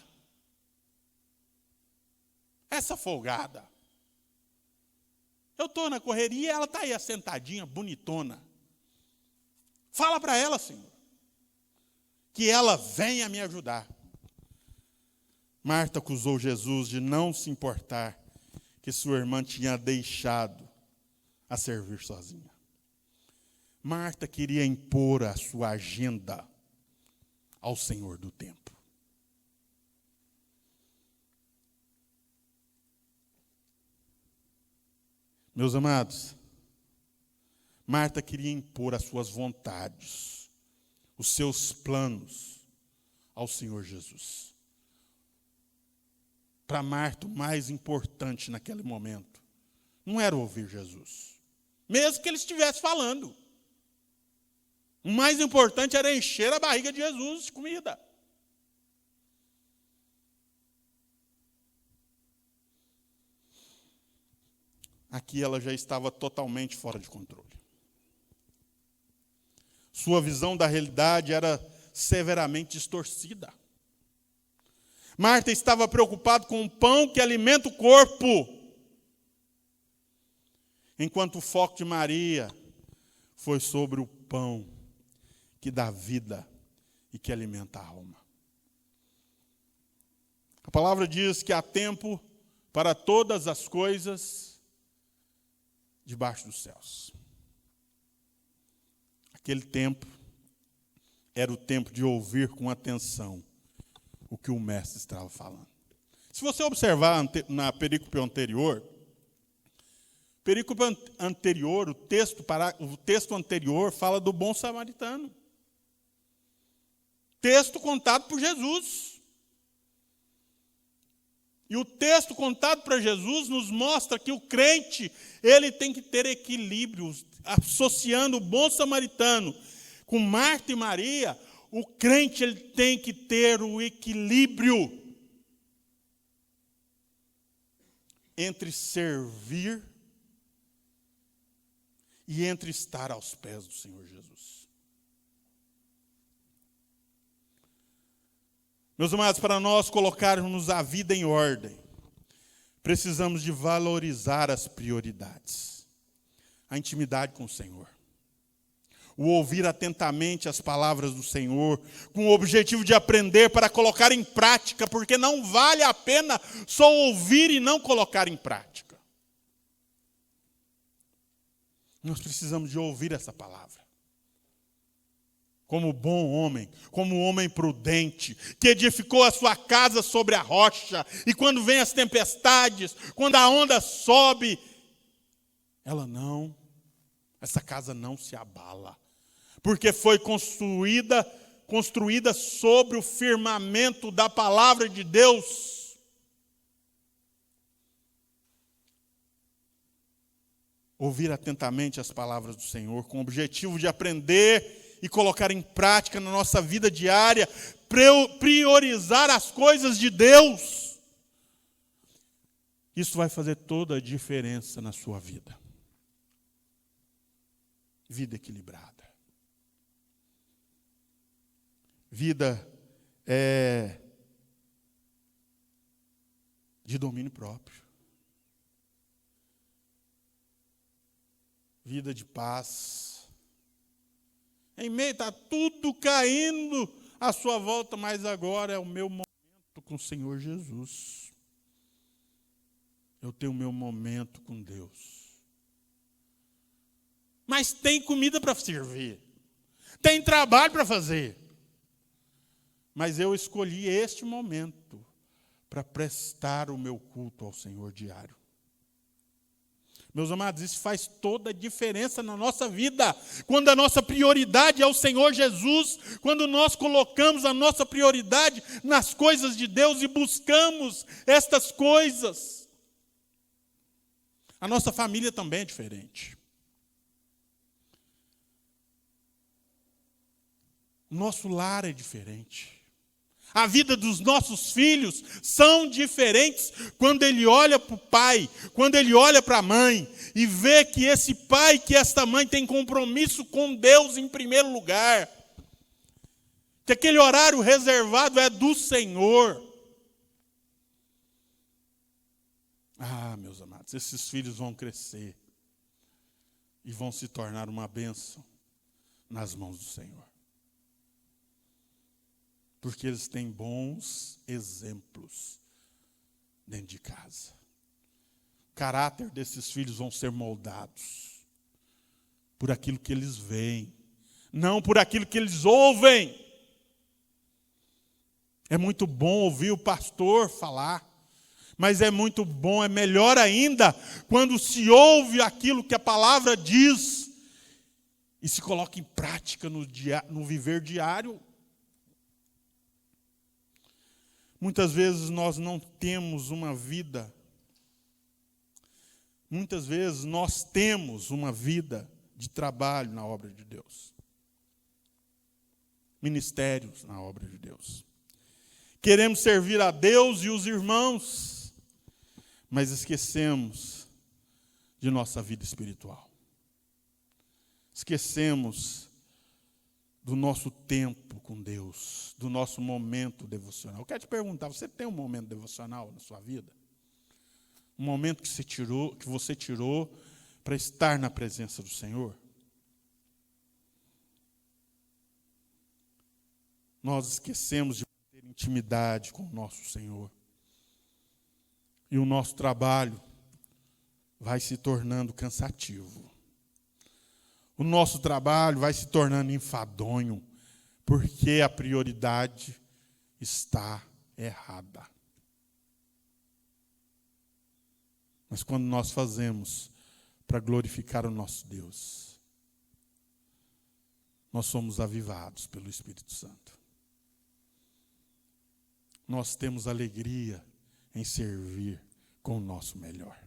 Speaker 1: Essa folgada. Eu estou na correria e ela está aí sentadinha, bonitona. Fala para ela, Senhor, que ela venha me ajudar. Marta acusou Jesus de não se importar que sua irmã tinha deixado a servir sozinha. Marta queria impor a sua agenda ao Senhor do tempo. Meus amados, Marta queria impor as suas vontades, os seus planos ao Senhor Jesus. Para Marta, o mais importante naquele momento não era ouvir Jesus, mesmo que ele estivesse falando. O mais importante era encher a barriga de Jesus de comida. Aqui ela já estava totalmente fora de controle. Sua visão da realidade era severamente distorcida. Marta estava preocupada com o pão que alimenta o corpo, enquanto o foco de Maria foi sobre o pão que dá vida e que alimenta a alma. A palavra diz que há tempo para todas as coisas debaixo dos céus. Aquele tempo era o tempo de ouvir com atenção o que o mestre estava falando. Se você observar na perícope anterior, o texto anterior fala do bom samaritano. Texto contado por Jesus. E o texto contado por Jesus nos mostra que o crente, ele tem que ter equilíbrio, associando o bom samaritano com Marta e Maria. O crente, ele tem que ter o equilíbrio entre servir e entre estar aos pés do Senhor Jesus. Meus amados, para nós colocarmos a vida em ordem, precisamos de valorizar as prioridades. A intimidade com o Senhor. O ouvir atentamente as palavras do Senhor, com o objetivo de aprender para colocar em prática, porque não vale a pena só ouvir e não colocar em prática. Nós precisamos de ouvir essa palavra. Como bom homem, como um homem prudente, que edificou a sua casa sobre a rocha, e quando vem as tempestades, quando a onda sobe, essa casa não se abala, porque foi construída sobre o firmamento da palavra de Deus. Ouvir atentamente as palavras do Senhor, com o objetivo de aprender e colocar em prática na nossa vida diária, priorizar as coisas de Deus. Isso vai fazer toda a diferença na sua vida. Vida equilibrada. Vida de domínio próprio. Vida de paz. Em meio, está tudo caindo à sua volta, mas agora é o meu momento com o Senhor Jesus. Eu tenho o meu momento com Deus. Mas tem comida para servir. Tem trabalho para fazer. Mas eu escolhi este momento para prestar o meu culto ao Senhor diário. Meus amados, isso faz toda a diferença na nossa vida. Quando a nossa prioridade é o Senhor Jesus, quando nós colocamos a nossa prioridade nas coisas de Deus e buscamos estas coisas. A nossa família também é diferente. O nosso lar é diferente. A vida dos nossos filhos são diferentes quando ele olha para o pai, quando ele olha para a mãe e vê que esse pai, que esta mãe tem compromisso com Deus em primeiro lugar. Que aquele horário reservado é do Senhor. Ah, meus amados, esses filhos vão crescer e vão se tornar uma bênção nas mãos do Senhor. Porque eles têm bons exemplos dentro de casa. O caráter desses filhos vão ser moldados por aquilo que eles veem, não por aquilo que eles ouvem. É muito bom ouvir o pastor falar, mas é muito bom, é melhor ainda, quando se ouve aquilo que a palavra diz e se coloca em prática no viver diário. Muitas vezes nós não temos uma vida. Muitas vezes nós temos uma vida de trabalho na obra de Deus. Ministérios na obra de Deus. Queremos servir a Deus e os irmãos, mas esquecemos de nossa vida espiritual. Esquecemos do nosso tempo com Deus, do nosso momento devocional. Eu quero te perguntar, você tem um momento devocional na sua vida? Um momento que você tirou para estar na presença do Senhor? Nós esquecemos de ter intimidade com o nosso Senhor. E o nosso trabalho vai se tornando cansativo. O nosso trabalho vai se tornando enfadonho, porque a prioridade está errada. Mas quando nós fazemos para glorificar o nosso Deus, nós somos avivados pelo Espírito Santo. Nós temos alegria em servir com o nosso melhor.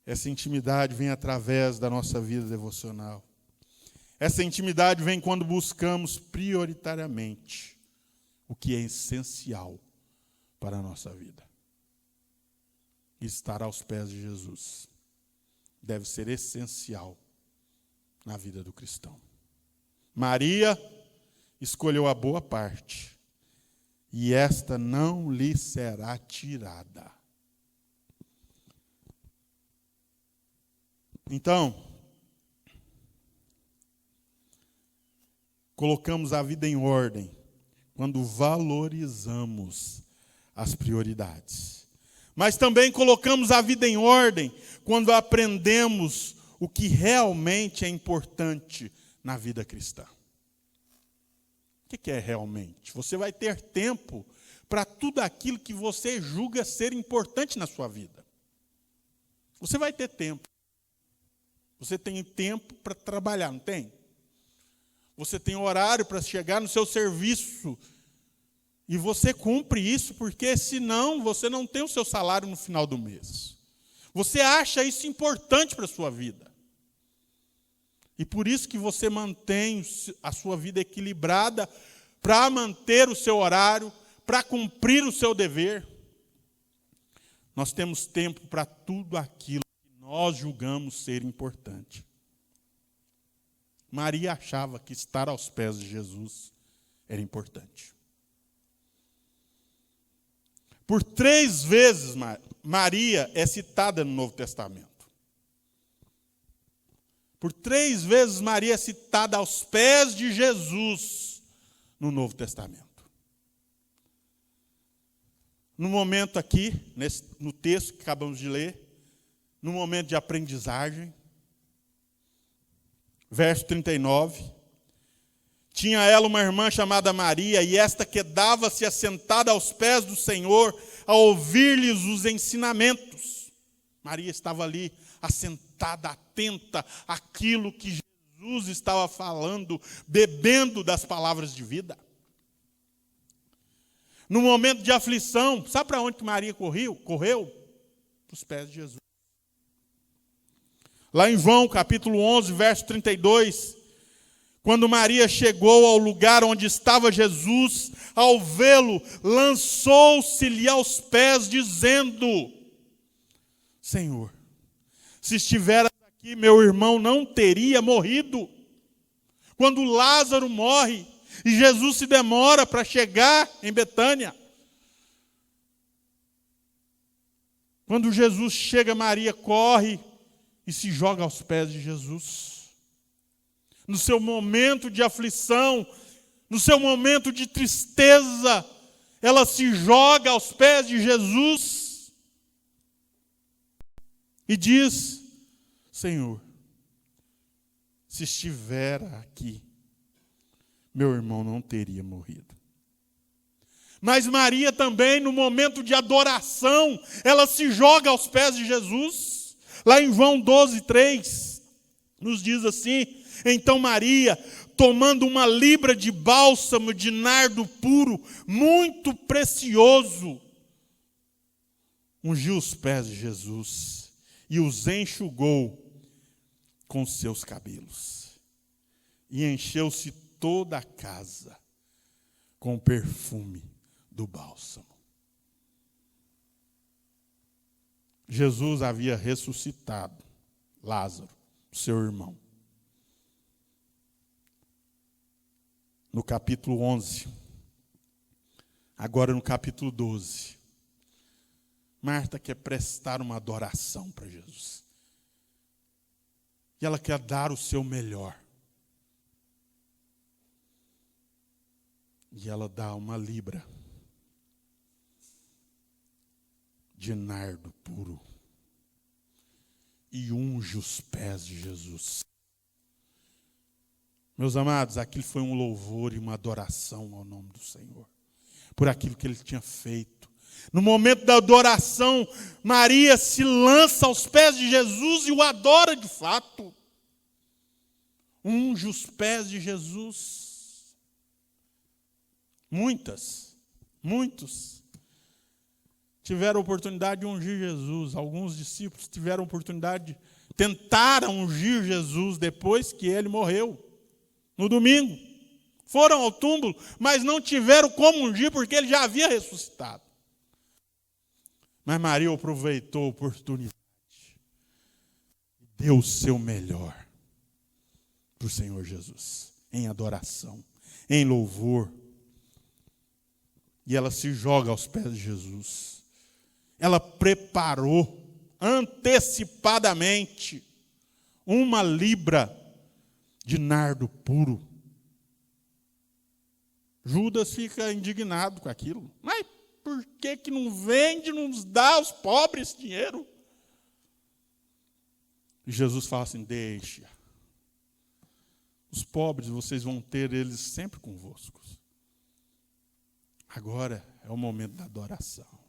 Speaker 1: Essa intimidade vem através da nossa vida devocional. Essa intimidade vem quando buscamos prioritariamente o que é essencial para a nossa vida. Estar aos pés de Jesus deve ser essencial na vida do cristão. Maria escolheu a boa parte, e esta não lhe será tirada. Então, colocamos a vida em ordem quando valorizamos as prioridades. Mas também colocamos a vida em ordem quando aprendemos o que realmente é importante na vida cristã. O que é realmente? Você vai ter tempo para tudo aquilo que você julga ser importante na sua vida. Você vai ter tempo. Você tem tempo para trabalhar, não tem? Você tem horário para chegar no seu serviço. E você cumpre isso, porque senão você não tem o seu salário no final do mês. Você acha isso importante para a sua vida. E por isso que você mantém a sua vida equilibrada para manter o seu horário, para cumprir o seu dever. Nós temos tempo para tudo aquilo que nós julgamos ser importante. Maria achava que estar aos pés de Jesus era importante. Por 3 vezes, Maria é citada no Novo Testamento. Por 3 vezes Maria é citada aos pés de Jesus no Novo Testamento. No momento aqui, no texto que acabamos de ler, no momento de aprendizagem, verso 39, tinha ela uma irmã chamada Maria, e esta quedava-se assentada aos pés do Senhor, a ouvir-lhes os ensinamentos. Maria estava ali, assentada, atenta àquilo que Jesus estava falando, bebendo das palavras de vida. No momento de aflição, sabe para onde que Maria correu? Correu para os pés de Jesus. Lá em João, capítulo 11, verso 32, quando Maria chegou ao lugar onde estava Jesus, ao vê-lo, lançou-se-lhe aos pés, dizendo: Senhor, se estiveras aqui, meu irmão não teria morrido. Quando Lázaro morre, e Jesus se demora para chegar em Betânia. Quando Jesus chega, Maria corre e se joga aos pés de Jesus. No seu momento de aflição, no seu momento de tristeza, ela se joga aos pés de Jesus e diz: Senhor, se estiver aqui, meu irmão não teria morrido. Mas Maria também, no momento de adoração, ela se joga aos pés de Jesus. Lá em João 12, 3, nos diz assim: então Maria, tomando uma libra de bálsamo de nardo puro, muito precioso, ungiu os pés de Jesus e os enxugou com seus cabelos. E encheu-se toda a casa com o perfume do bálsamo. Jesus havia ressuscitado Lázaro, seu irmão. No capítulo 11, agora no capítulo 12, Marta quer prestar uma adoração para Jesus. E ela quer dar o seu melhor. E ela dá uma libra de nardo puro e unge os pés de Jesus. Meus amados, aquilo foi um louvor e uma adoração ao nome do Senhor, por aquilo que ele tinha feito. No momento da adoração, Maria se lança aos pés de Jesus e o adora de fato. Unge os pés de Jesus. Muitos tiveram a oportunidade de ungir Jesus. Alguns discípulos tiveram a oportunidade, tentaram ungir Jesus depois que ele morreu, no domingo. Foram ao túmulo, mas não tiveram como ungir porque ele já havia ressuscitado. Mas Maria aproveitou a oportunidade e deu o seu melhor para o Senhor Jesus, em adoração, em louvor. E ela se joga aos pés de Jesus. Ela preparou antecipadamente uma libra de nardo puro. Judas fica indignado com aquilo. Mas por que não vende, não nos dá aos pobres dinheiro? E Jesus fala assim: deixa. Os pobres vocês vão ter eles sempre convosco. Agora é o momento da adoração.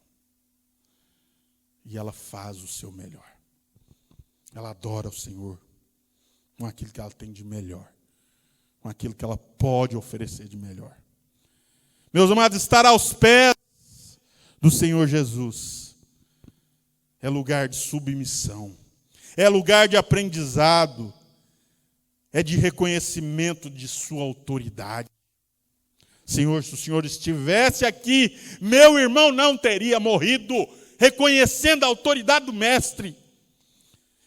Speaker 1: E ela faz o seu melhor. Ela adora o Senhor com aquilo que ela tem de melhor, com aquilo que ela pode oferecer de melhor. Meus amados, estar aos pés do Senhor Jesus é lugar de submissão, é lugar de aprendizado, é de reconhecimento de sua autoridade. Senhor, se o Senhor estivesse aqui, meu irmão não teria morrido, reconhecendo a autoridade do Mestre.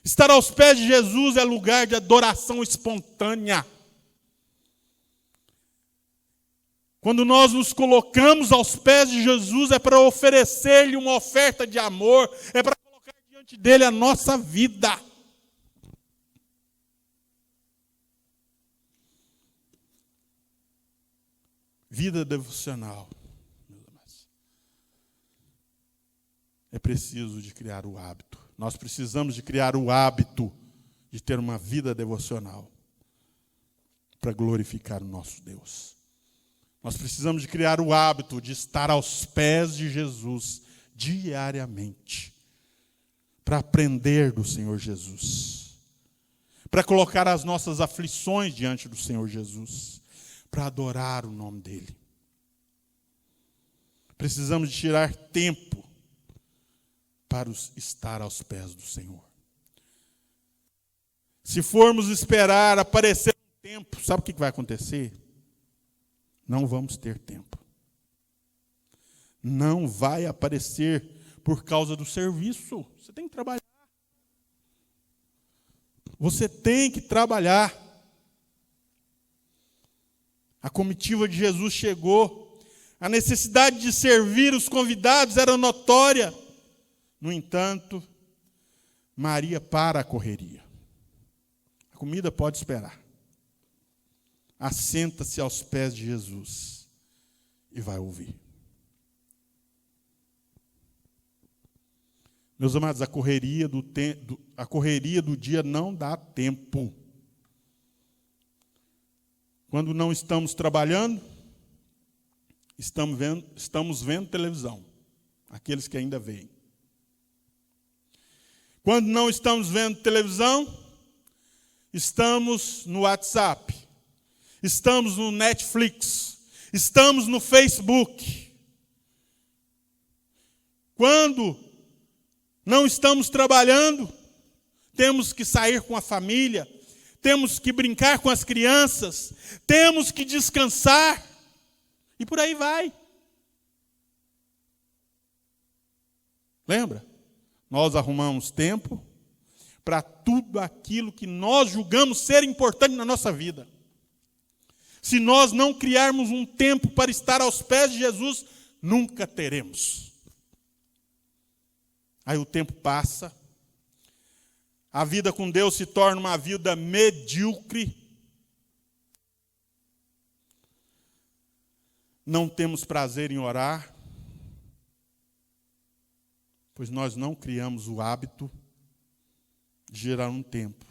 Speaker 1: Estar aos pés de Jesus é lugar de adoração espontânea. Quando nós nos colocamos aos pés de Jesus, é para oferecer-lhe uma oferta de amor, é para colocar diante dele a nossa vida. Vida devocional, meus amados. É preciso de criar o hábito. Nós precisamos de criar o hábito de ter uma vida devocional para glorificar o nosso Deus. Nós precisamos de criar o hábito de estar aos pés de Jesus diariamente, para aprender do Senhor Jesus, para colocar as nossas aflições diante do Senhor Jesus, para adorar o nome dEle. Precisamos de tirar tempo para estar aos pés do Senhor. Se formos esperar aparecer um tempo, sabe o que vai acontecer? Não vamos ter tempo. Não vai aparecer por causa do serviço. Você tem que trabalhar. Você tem que trabalhar. A comitiva de Jesus chegou. A necessidade de servir os convidados era notória. No entanto, Maria para a correria. A comida pode esperar. Assenta-se aos pés de Jesus e vai ouvir. Meus amados, a correria do dia não dá tempo. Quando não estamos trabalhando, estamos vendo televisão. Aqueles que ainda veem. Quando não estamos vendo televisão, estamos no WhatsApp, estamos no Netflix, estamos no Facebook. Quando não estamos trabalhando, temos que sair com a família, temos que brincar com as crianças, temos que descansar, e por aí vai. Lembra? Nós arrumamos tempo para tudo aquilo que nós julgamos ser importante na nossa vida. Se nós não criarmos um tempo para estar aos pés de Jesus, nunca teremos. Aí o tempo passa, a vida com Deus se torna uma vida medíocre. Não temos prazer em orar, pois nós não criamos o hábito de gerar um tempo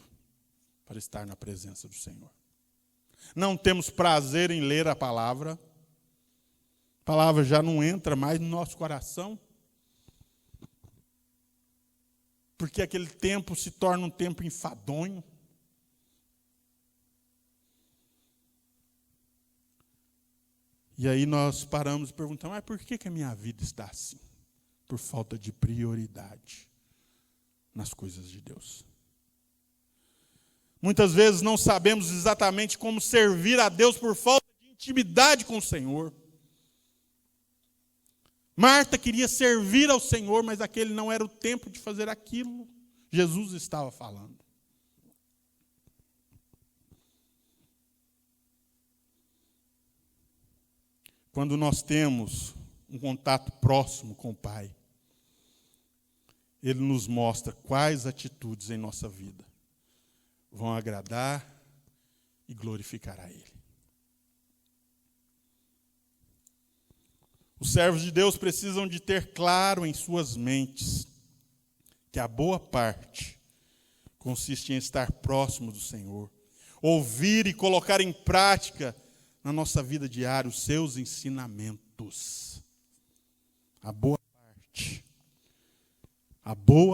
Speaker 1: para estar na presença do Senhor. Não temos prazer em ler a palavra. A palavra já não entra mais no nosso coração, porque aquele tempo se torna um tempo enfadonho. E aí nós paramos e perguntamos, mas por que a minha vida está assim? Por falta de prioridade nas coisas de Deus. Muitas vezes não sabemos exatamente como servir a Deus por falta de intimidade com o Senhor. Marta queria servir ao Senhor, mas aquele não era o tempo de fazer aquilo. Jesus estava falando. Quando nós temos um contato próximo com o Pai, Ele nos mostra quais atitudes em nossa vida vão agradar e glorificar a Ele. Os servos de Deus precisam de ter claro em suas mentes que a boa parte consiste em estar próximo do Senhor, ouvir e colocar em prática na nossa vida diária os seus ensinamentos. A boa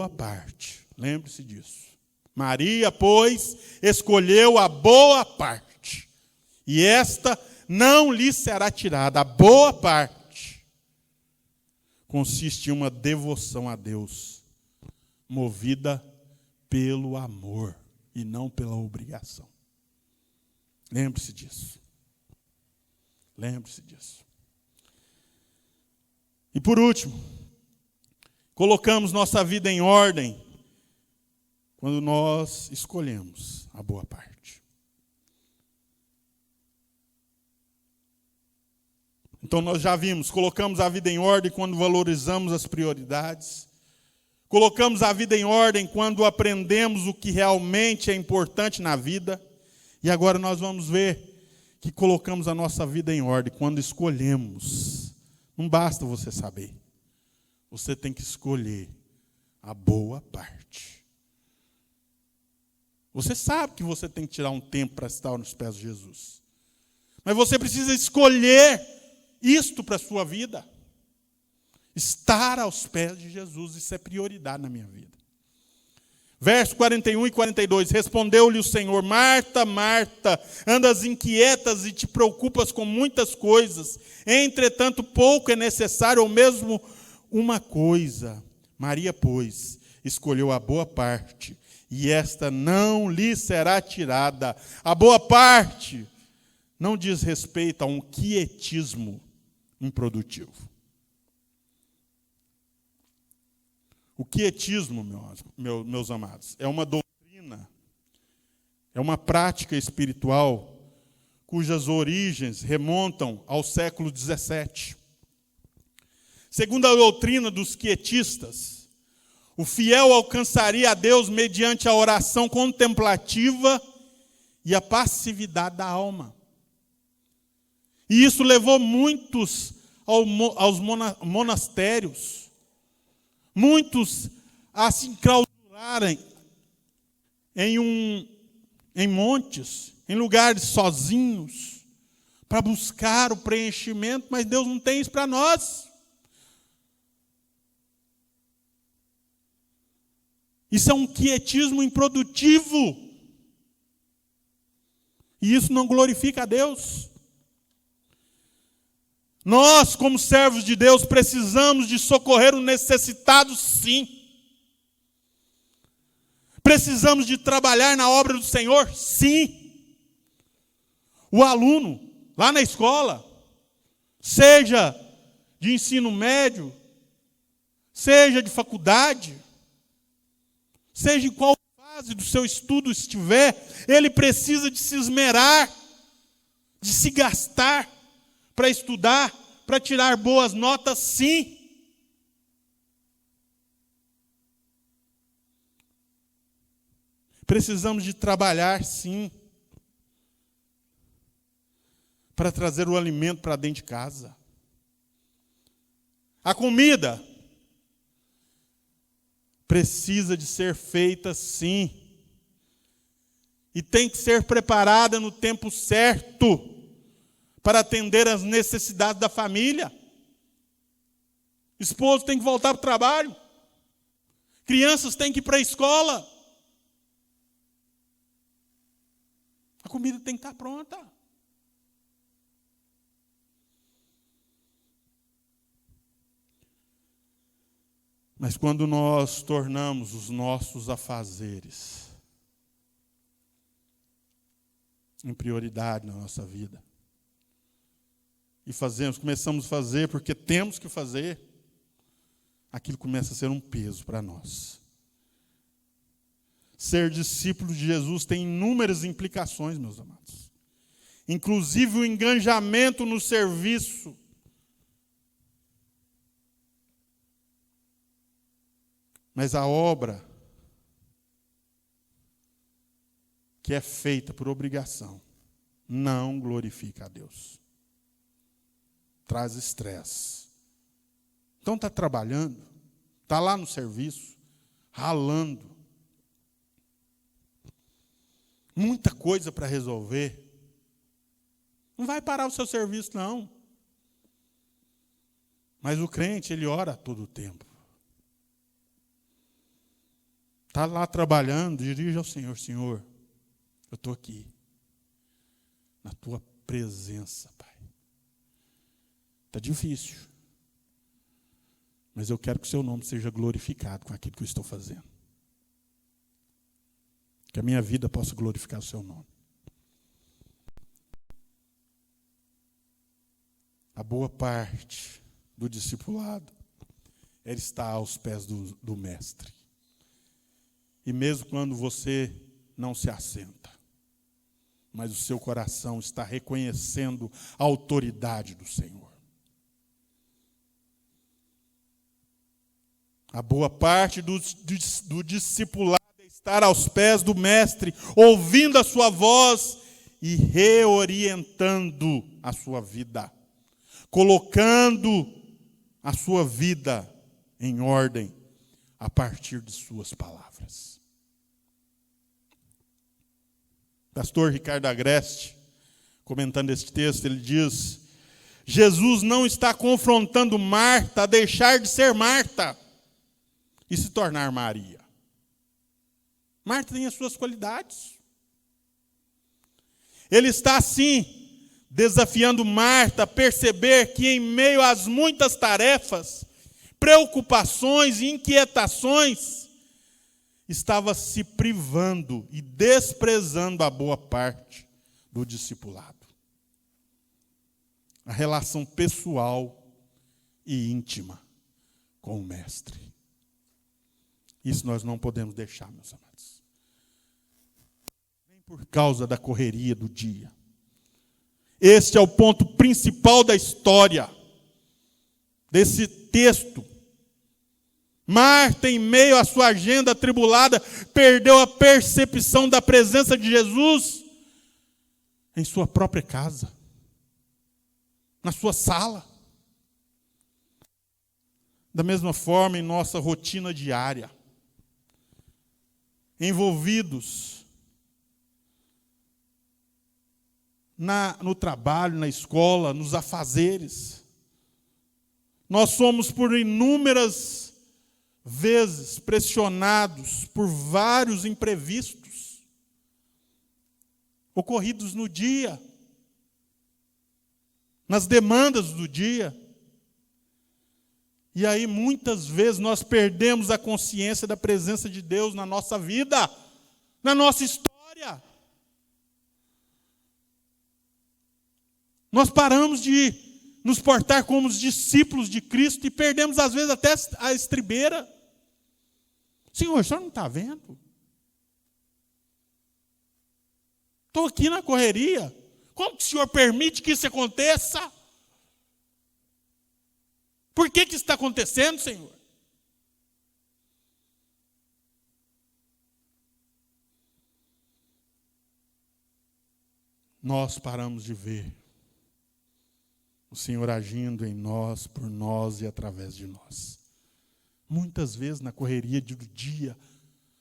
Speaker 1: parte, lembre-se disso. Maria, pois, escolheu a boa parte, e esta não lhe será tirada. A boa parte consiste em uma devoção a Deus, movida pelo amor e não pela obrigação. Lembre-se disso. Lembre-se disso. E por último, colocamos nossa vida em ordem quando nós escolhemos a boa parte. Então nós já vimos, colocamos a vida em ordem quando valorizamos as prioridades. Colocamos a vida em ordem quando aprendemos o que realmente é importante na vida. E agora nós vamos ver que colocamos a nossa vida em ordem quando escolhemos. Não basta você saber. Você tem que escolher a boa parte. Você sabe que você tem que tirar um tempo para estar nos pés de Jesus. Mas você precisa escolher isto para a sua vida. Estar aos pés de Jesus, isso é prioridade na minha vida. Verso 41 e 42, respondeu-lhe o Senhor: Marta, Marta, andas inquietas e te preocupas com muitas coisas, entretanto pouco é necessário, ou mesmo uma coisa. Maria, pois, escolheu a boa parte, e esta não lhe será tirada. A boa parte não diz respeito a um quietismo improdutivo. O quietismo, meus amados, é uma doutrina, é uma prática espiritual cujas origens remontam ao século XVII. Segundo a doutrina dos quietistas, o fiel alcançaria a Deus mediante a oração contemplativa e a passividade da alma. E isso levou muitos aos monastérios, muitos a se enclausurarem em montes, em lugares sozinhos, para buscar o preenchimento, mas Deus não tem isso para nós. Isso é um quietismo improdutivo. E isso não glorifica a Deus. Nós, como servos de Deus, precisamos de socorrer o necessitado, sim. Precisamos de trabalhar na obra do Senhor, sim. O aluno, lá na escola, seja de ensino médio, seja de faculdade, seja em qual fase do seu estudo estiver, ele precisa de se esmerar, de se gastar, para estudar, para tirar boas notas, sim. Precisamos de trabalhar, sim, para trazer o alimento para dentro de casa. A comida precisa de ser feita, sim, e tem que ser preparada no tempo certo, para atender às necessidades da família. Esposo tem que voltar para o trabalho. Crianças têm que ir para a escola. A comida tem que estar pronta. Mas quando nós tornamos os nossos afazeres em prioridade na nossa vida, e começamos a fazer porque temos que fazer, aquilo começa a ser um peso para nós. Ser discípulo de Jesus tem inúmeras implicações, meus amados. Inclusive o engajamento no serviço. Mas a obra que é feita por obrigação não glorifica a Deus. Traz estresse. Então está trabalhando, está lá no serviço, ralando. Muita coisa para resolver. Não vai parar o seu serviço, não. Mas o crente, ele ora todo o tempo. Está lá trabalhando, dirige ao Senhor: Senhor, eu estou aqui, na tua presença, Pai. Está difícil, mas eu quero que o seu nome seja glorificado com aquilo que eu estou fazendo. Que a minha vida possa glorificar o seu nome. A boa parte do discipulado é estar aos pés do mestre. E mesmo quando você não se assenta, mas o seu coração está reconhecendo a autoridade do Senhor. A boa parte do discipulado é estar aos pés do mestre, ouvindo a sua voz e reorientando a sua vida, colocando a sua vida em ordem a partir de suas palavras. Pastor Ricardo Agreste, comentando este texto, ele diz: Jesus não está confrontando Marta a deixar de ser Marta e se tornar Maria. Marta tem as suas qualidades. Ele está, sim, desafiando Marta a perceber que em meio às muitas tarefas, preocupações e inquietações, estava se privando e desprezando a boa parte do discipulado. A relação pessoal e íntima com o Mestre. Isso nós não podemos deixar, meus amados. Nem por causa da correria do dia. Este é o ponto principal da história, desse texto. Marta, em meio à sua agenda atribulada, perdeu a percepção da presença de Jesus em sua própria casa, na sua sala. Da mesma forma, em nossa rotina diária, envolvidos no trabalho, na escola, nos afazeres, nós somos por inúmeras vezes pressionados por vários imprevistos ocorridos no dia, nas demandas do dia. E aí muitas vezes nós perdemos a consciência da presença de Deus na nossa vida, na nossa história. Nós paramos de nos portar como os discípulos de Cristo e perdemos às vezes até a estribeira. Senhor, o senhor não está vendo? Estou aqui na correria. Como que o senhor permite que isso aconteça? Por que isso está acontecendo, Senhor? Nós paramos de ver o Senhor agindo em nós, por nós e através de nós. Muitas vezes na correria do dia,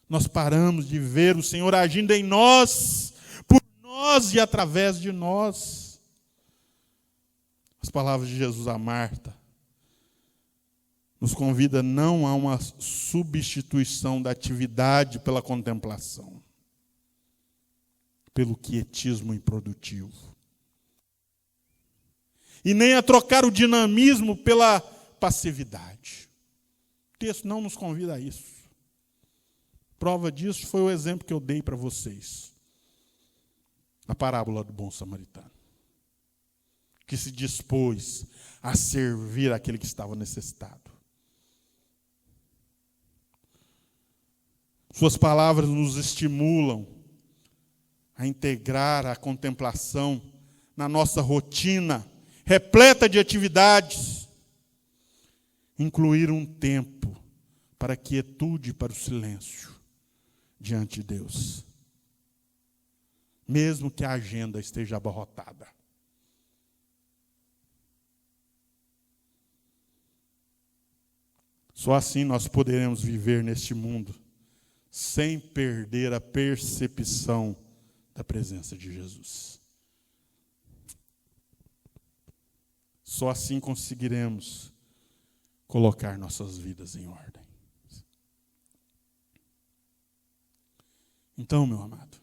Speaker 1: nós paramos de ver o Senhor agindo em nós, por nós e através de nós. As palavras de Jesus a Marta nos convida não a uma substituição da atividade pela contemplação, pelo quietismo improdutivo. E nem a trocar o dinamismo pela passividade. O texto não nos convida a isso. Prova disso foi o exemplo que eu dei para vocês. A parábola do bom samaritano, que se dispôs a servir aquele que estava necessitado. Suas palavras nos estimulam a integrar a contemplação na nossa rotina, repleta de atividades, incluir um tempo para a quietude, para o silêncio diante de Deus, mesmo que a agenda esteja abarrotada. Só assim nós poderemos viver neste mundo sem perder a percepção da presença de Jesus. Só assim conseguiremos colocar nossas vidas em ordem. Então, meu amado,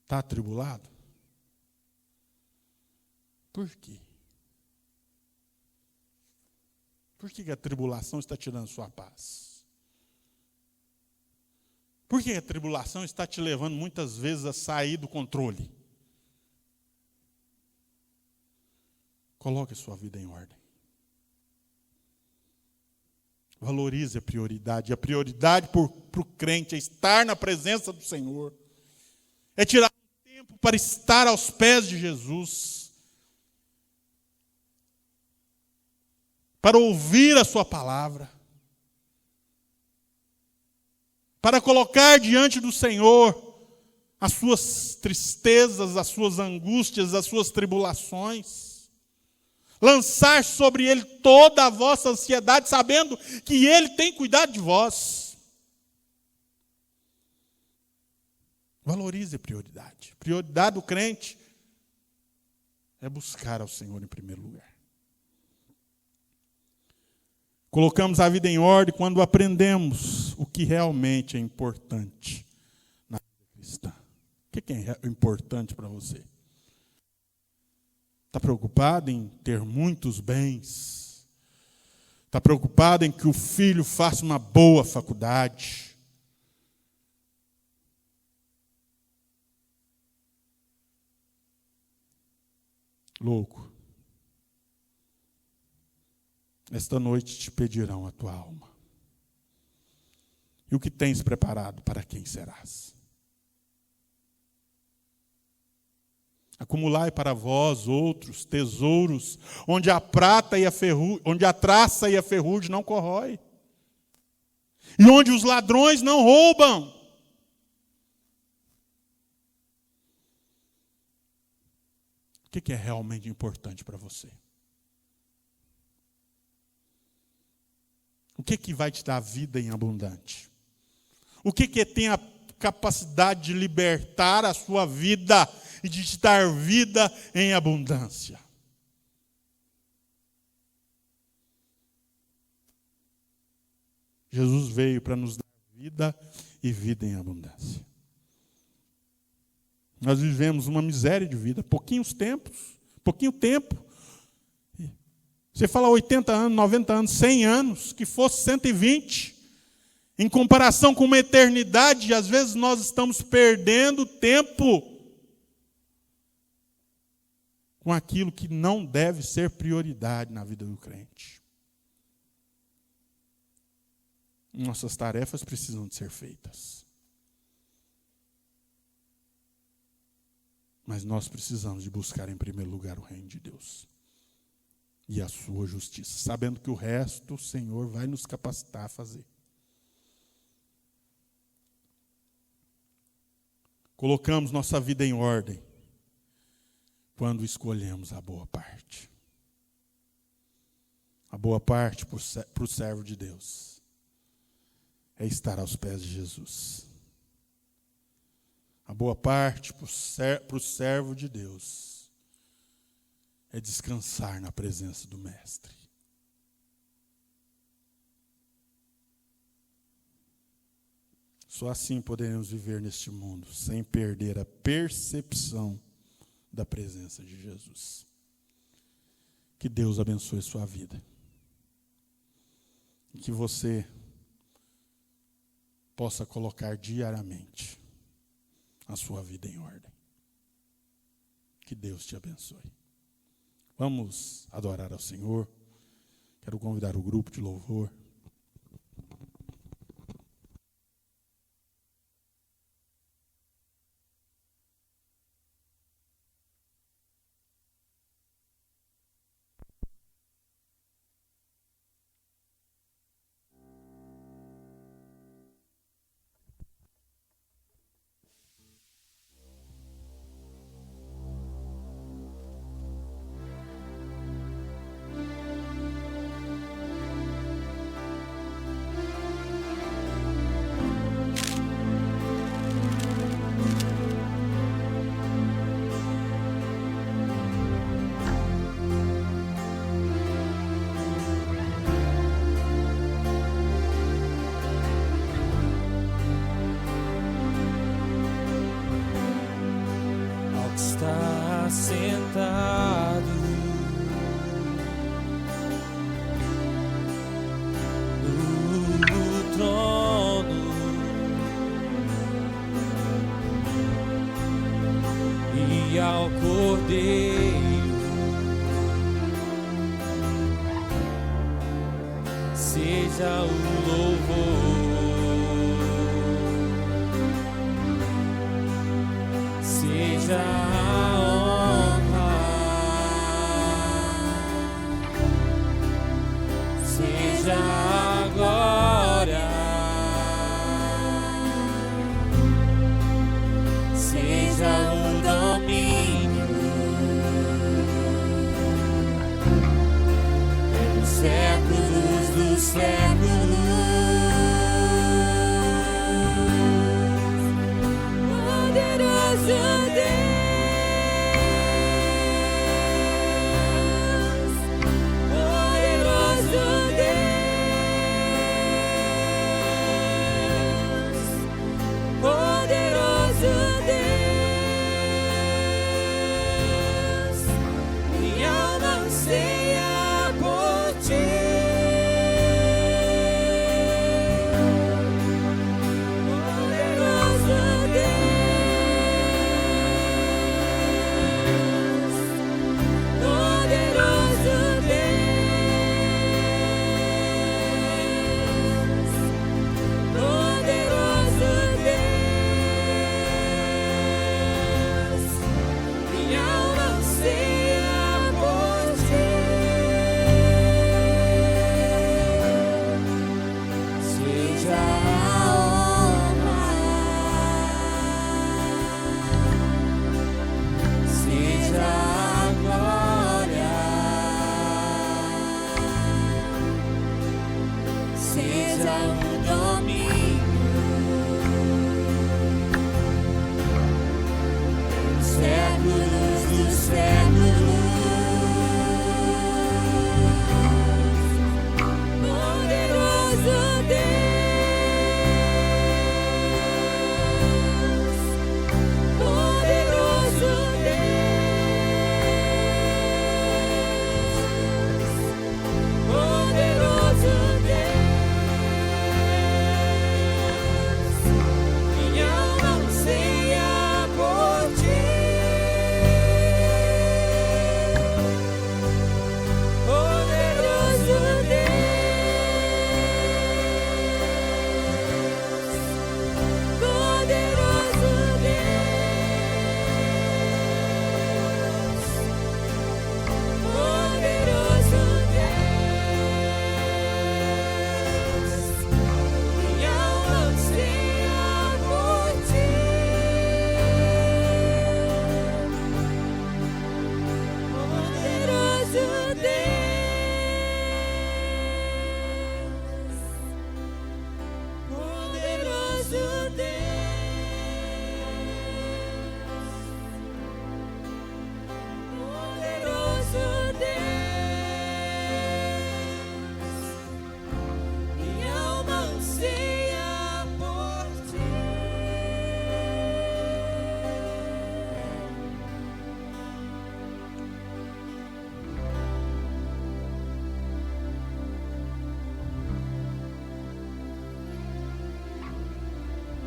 Speaker 1: está atribulado? Por quê? Por que a tribulação está tirando sua paz? Por que a tribulação está te levando muitas vezes a sair do controle? Coloque a sua vida em ordem. Valorize a prioridade. A prioridade para o crente é estar na presença do Senhor. É tirar um tempo para estar aos pés de Jesus. Para ouvir a sua palavra. Para colocar diante do Senhor as suas tristezas, as suas angústias, as suas tribulações. Lançar sobre Ele toda a vossa ansiedade, sabendo que Ele tem cuidado de vós. Valorize a prioridade. Prioridade do crente é buscar ao Senhor em primeiro lugar. Colocamos a vida em ordem quando aprendemos o que realmente é importante na vida cristã. O que é importante para você? Está preocupado em ter muitos bens? Está preocupado em que o filho faça uma boa faculdade? Louco. Esta noite te pedirão a tua alma. E o que tens preparado para quem serás? Acumulai para vós outros tesouros, onde a prata e a ferrugem, onde a traça e a ferrugem não corrói, e onde os ladrões não roubam. O que é realmente importante para você? O que vai te dar vida em abundante? O que tem a capacidade de libertar a sua vida e de te dar vida em abundância? Jesus veio para nos dar vida e vida em abundância. Nós vivemos uma miséria de vida, pouquinho tempo. Você fala 80 anos, 90 anos, 100 anos, que fosse 120. Em comparação com uma eternidade, às vezes nós estamos perdendo tempo com aquilo que não deve ser prioridade na vida do crente. Nossas tarefas precisam de ser feitas. Mas nós precisamos de buscar em primeiro lugar o reino de Deus e a sua justiça, sabendo que o resto o Senhor vai nos capacitar a fazer. Colocamos nossa vida em ordem quando escolhemos a boa parte. A boa parte para o servo de Deus é estar aos pés de Jesus. A boa parte para o servo de Deus é descansar na presença do Mestre. Só assim poderemos viver neste mundo, sem perder a percepção da presença de Jesus. Que Deus abençoe sua vida. E que você possa colocar diariamente a sua vida em ordem. Que Deus te abençoe. Vamos adorar ao Senhor. Quero convidar o grupo de louvor.
Speaker 2: Está sentado no trono e ao Cordeiro seja o louvor. Seja a honra, seja a glória, seja séculos. Poderoso Deus, poderoso Deus, poderoso Deus, minha alma anseia por ti.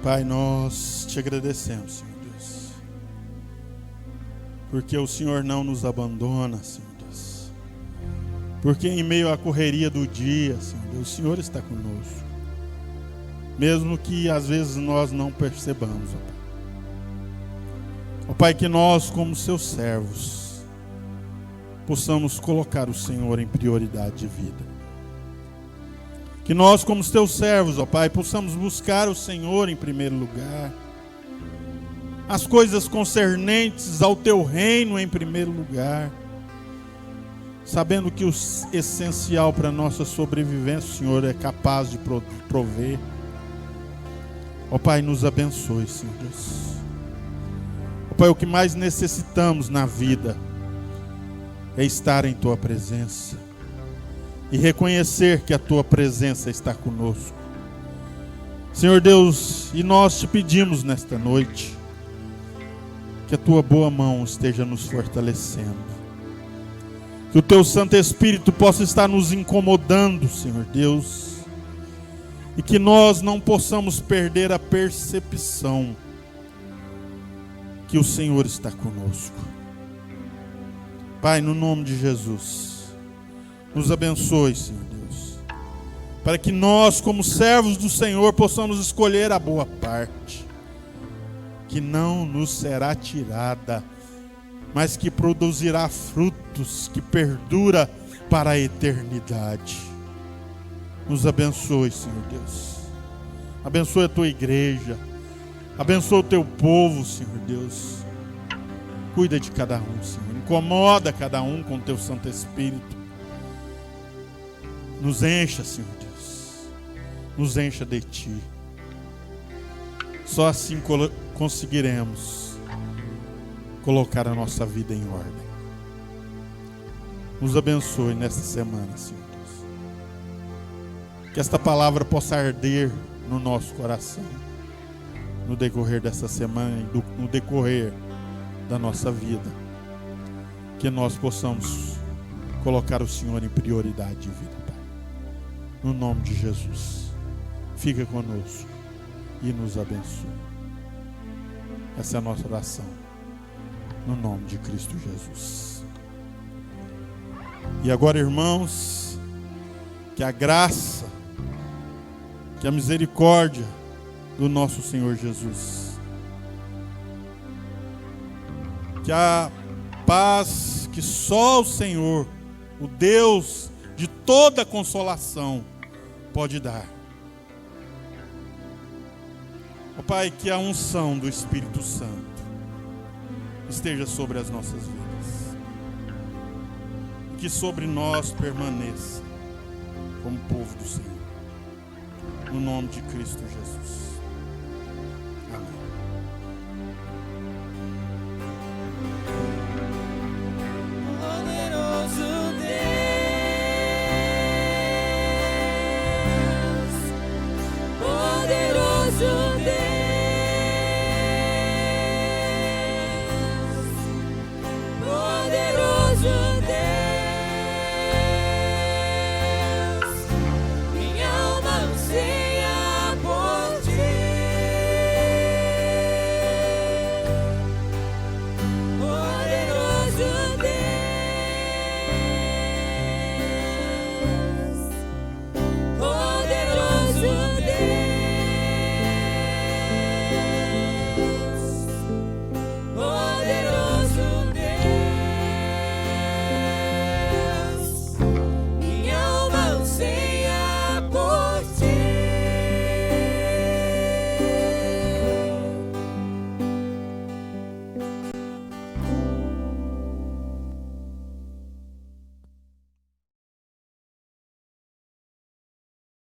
Speaker 1: Pai, nós te agradecemos, Senhor Deus, porque o Senhor não nos abandona, Senhor Deus, porque em meio à correria do dia, Senhor Deus, o Senhor está conosco, mesmo que às vezes nós não percebamos, ó Pai. Ó Pai, que nós, como seus servos, possamos colocar o Senhor em prioridade de vida. Que nós, como os teus servos, ó Pai, possamos buscar o Senhor em primeiro lugar. As coisas concernentes ao teu reino em primeiro lugar. Sabendo que o essencial para a nossa sobrevivência, o Senhor é capaz de prover. Ó Pai, nos abençoe, Senhor Deus. Ó Pai, o que mais necessitamos na vida é estar em tua presença. E reconhecer que a tua presença está conosco. Senhor Deus, e nós te pedimos nesta noite que a tua boa mão esteja nos fortalecendo. Que o teu Santo Espírito possa estar nos incomodando, Senhor Deus. E que nós não possamos perder a percepção que o Senhor está conosco. Pai, no nome de Jesus, nos abençoe, Senhor Deus, para que nós, como servos do Senhor, possamos escolher a boa parte, que não nos será tirada, mas que produzirá frutos, que perdura para a eternidade. Nos abençoe, Senhor Deus. Abençoe a tua igreja, abençoe o teu povo, Senhor Deus. Cuida de cada um, Senhor. Incomoda cada um com o teu Santo Espírito. Nos encha, Senhor Deus. nos encha de Ti. Só assim conseguiremos colocar a nossa vida em ordem. Nos abençoe nesta semana, Senhor Deus. Que esta palavra possa arder no nosso coração, no decorrer dessa semana e no decorrer da nossa vida. Que nós possamos colocar o Senhor em prioridade de vida, Pai. No nome de Jesus. Fica conosco e nos abençoe. Essa é a nossa oração. No nome de Cristo Jesus. E agora, irmãos, que a graça, que a misericórdia do nosso Senhor Jesus, que a paz que só o Senhor, o Deus de toda consolação, pode dar. Ó Pai, que a unção do Espírito Santo esteja sobre as nossas vidas, e que sobre nós permaneça como povo do Senhor, no nome de Cristo Jesus.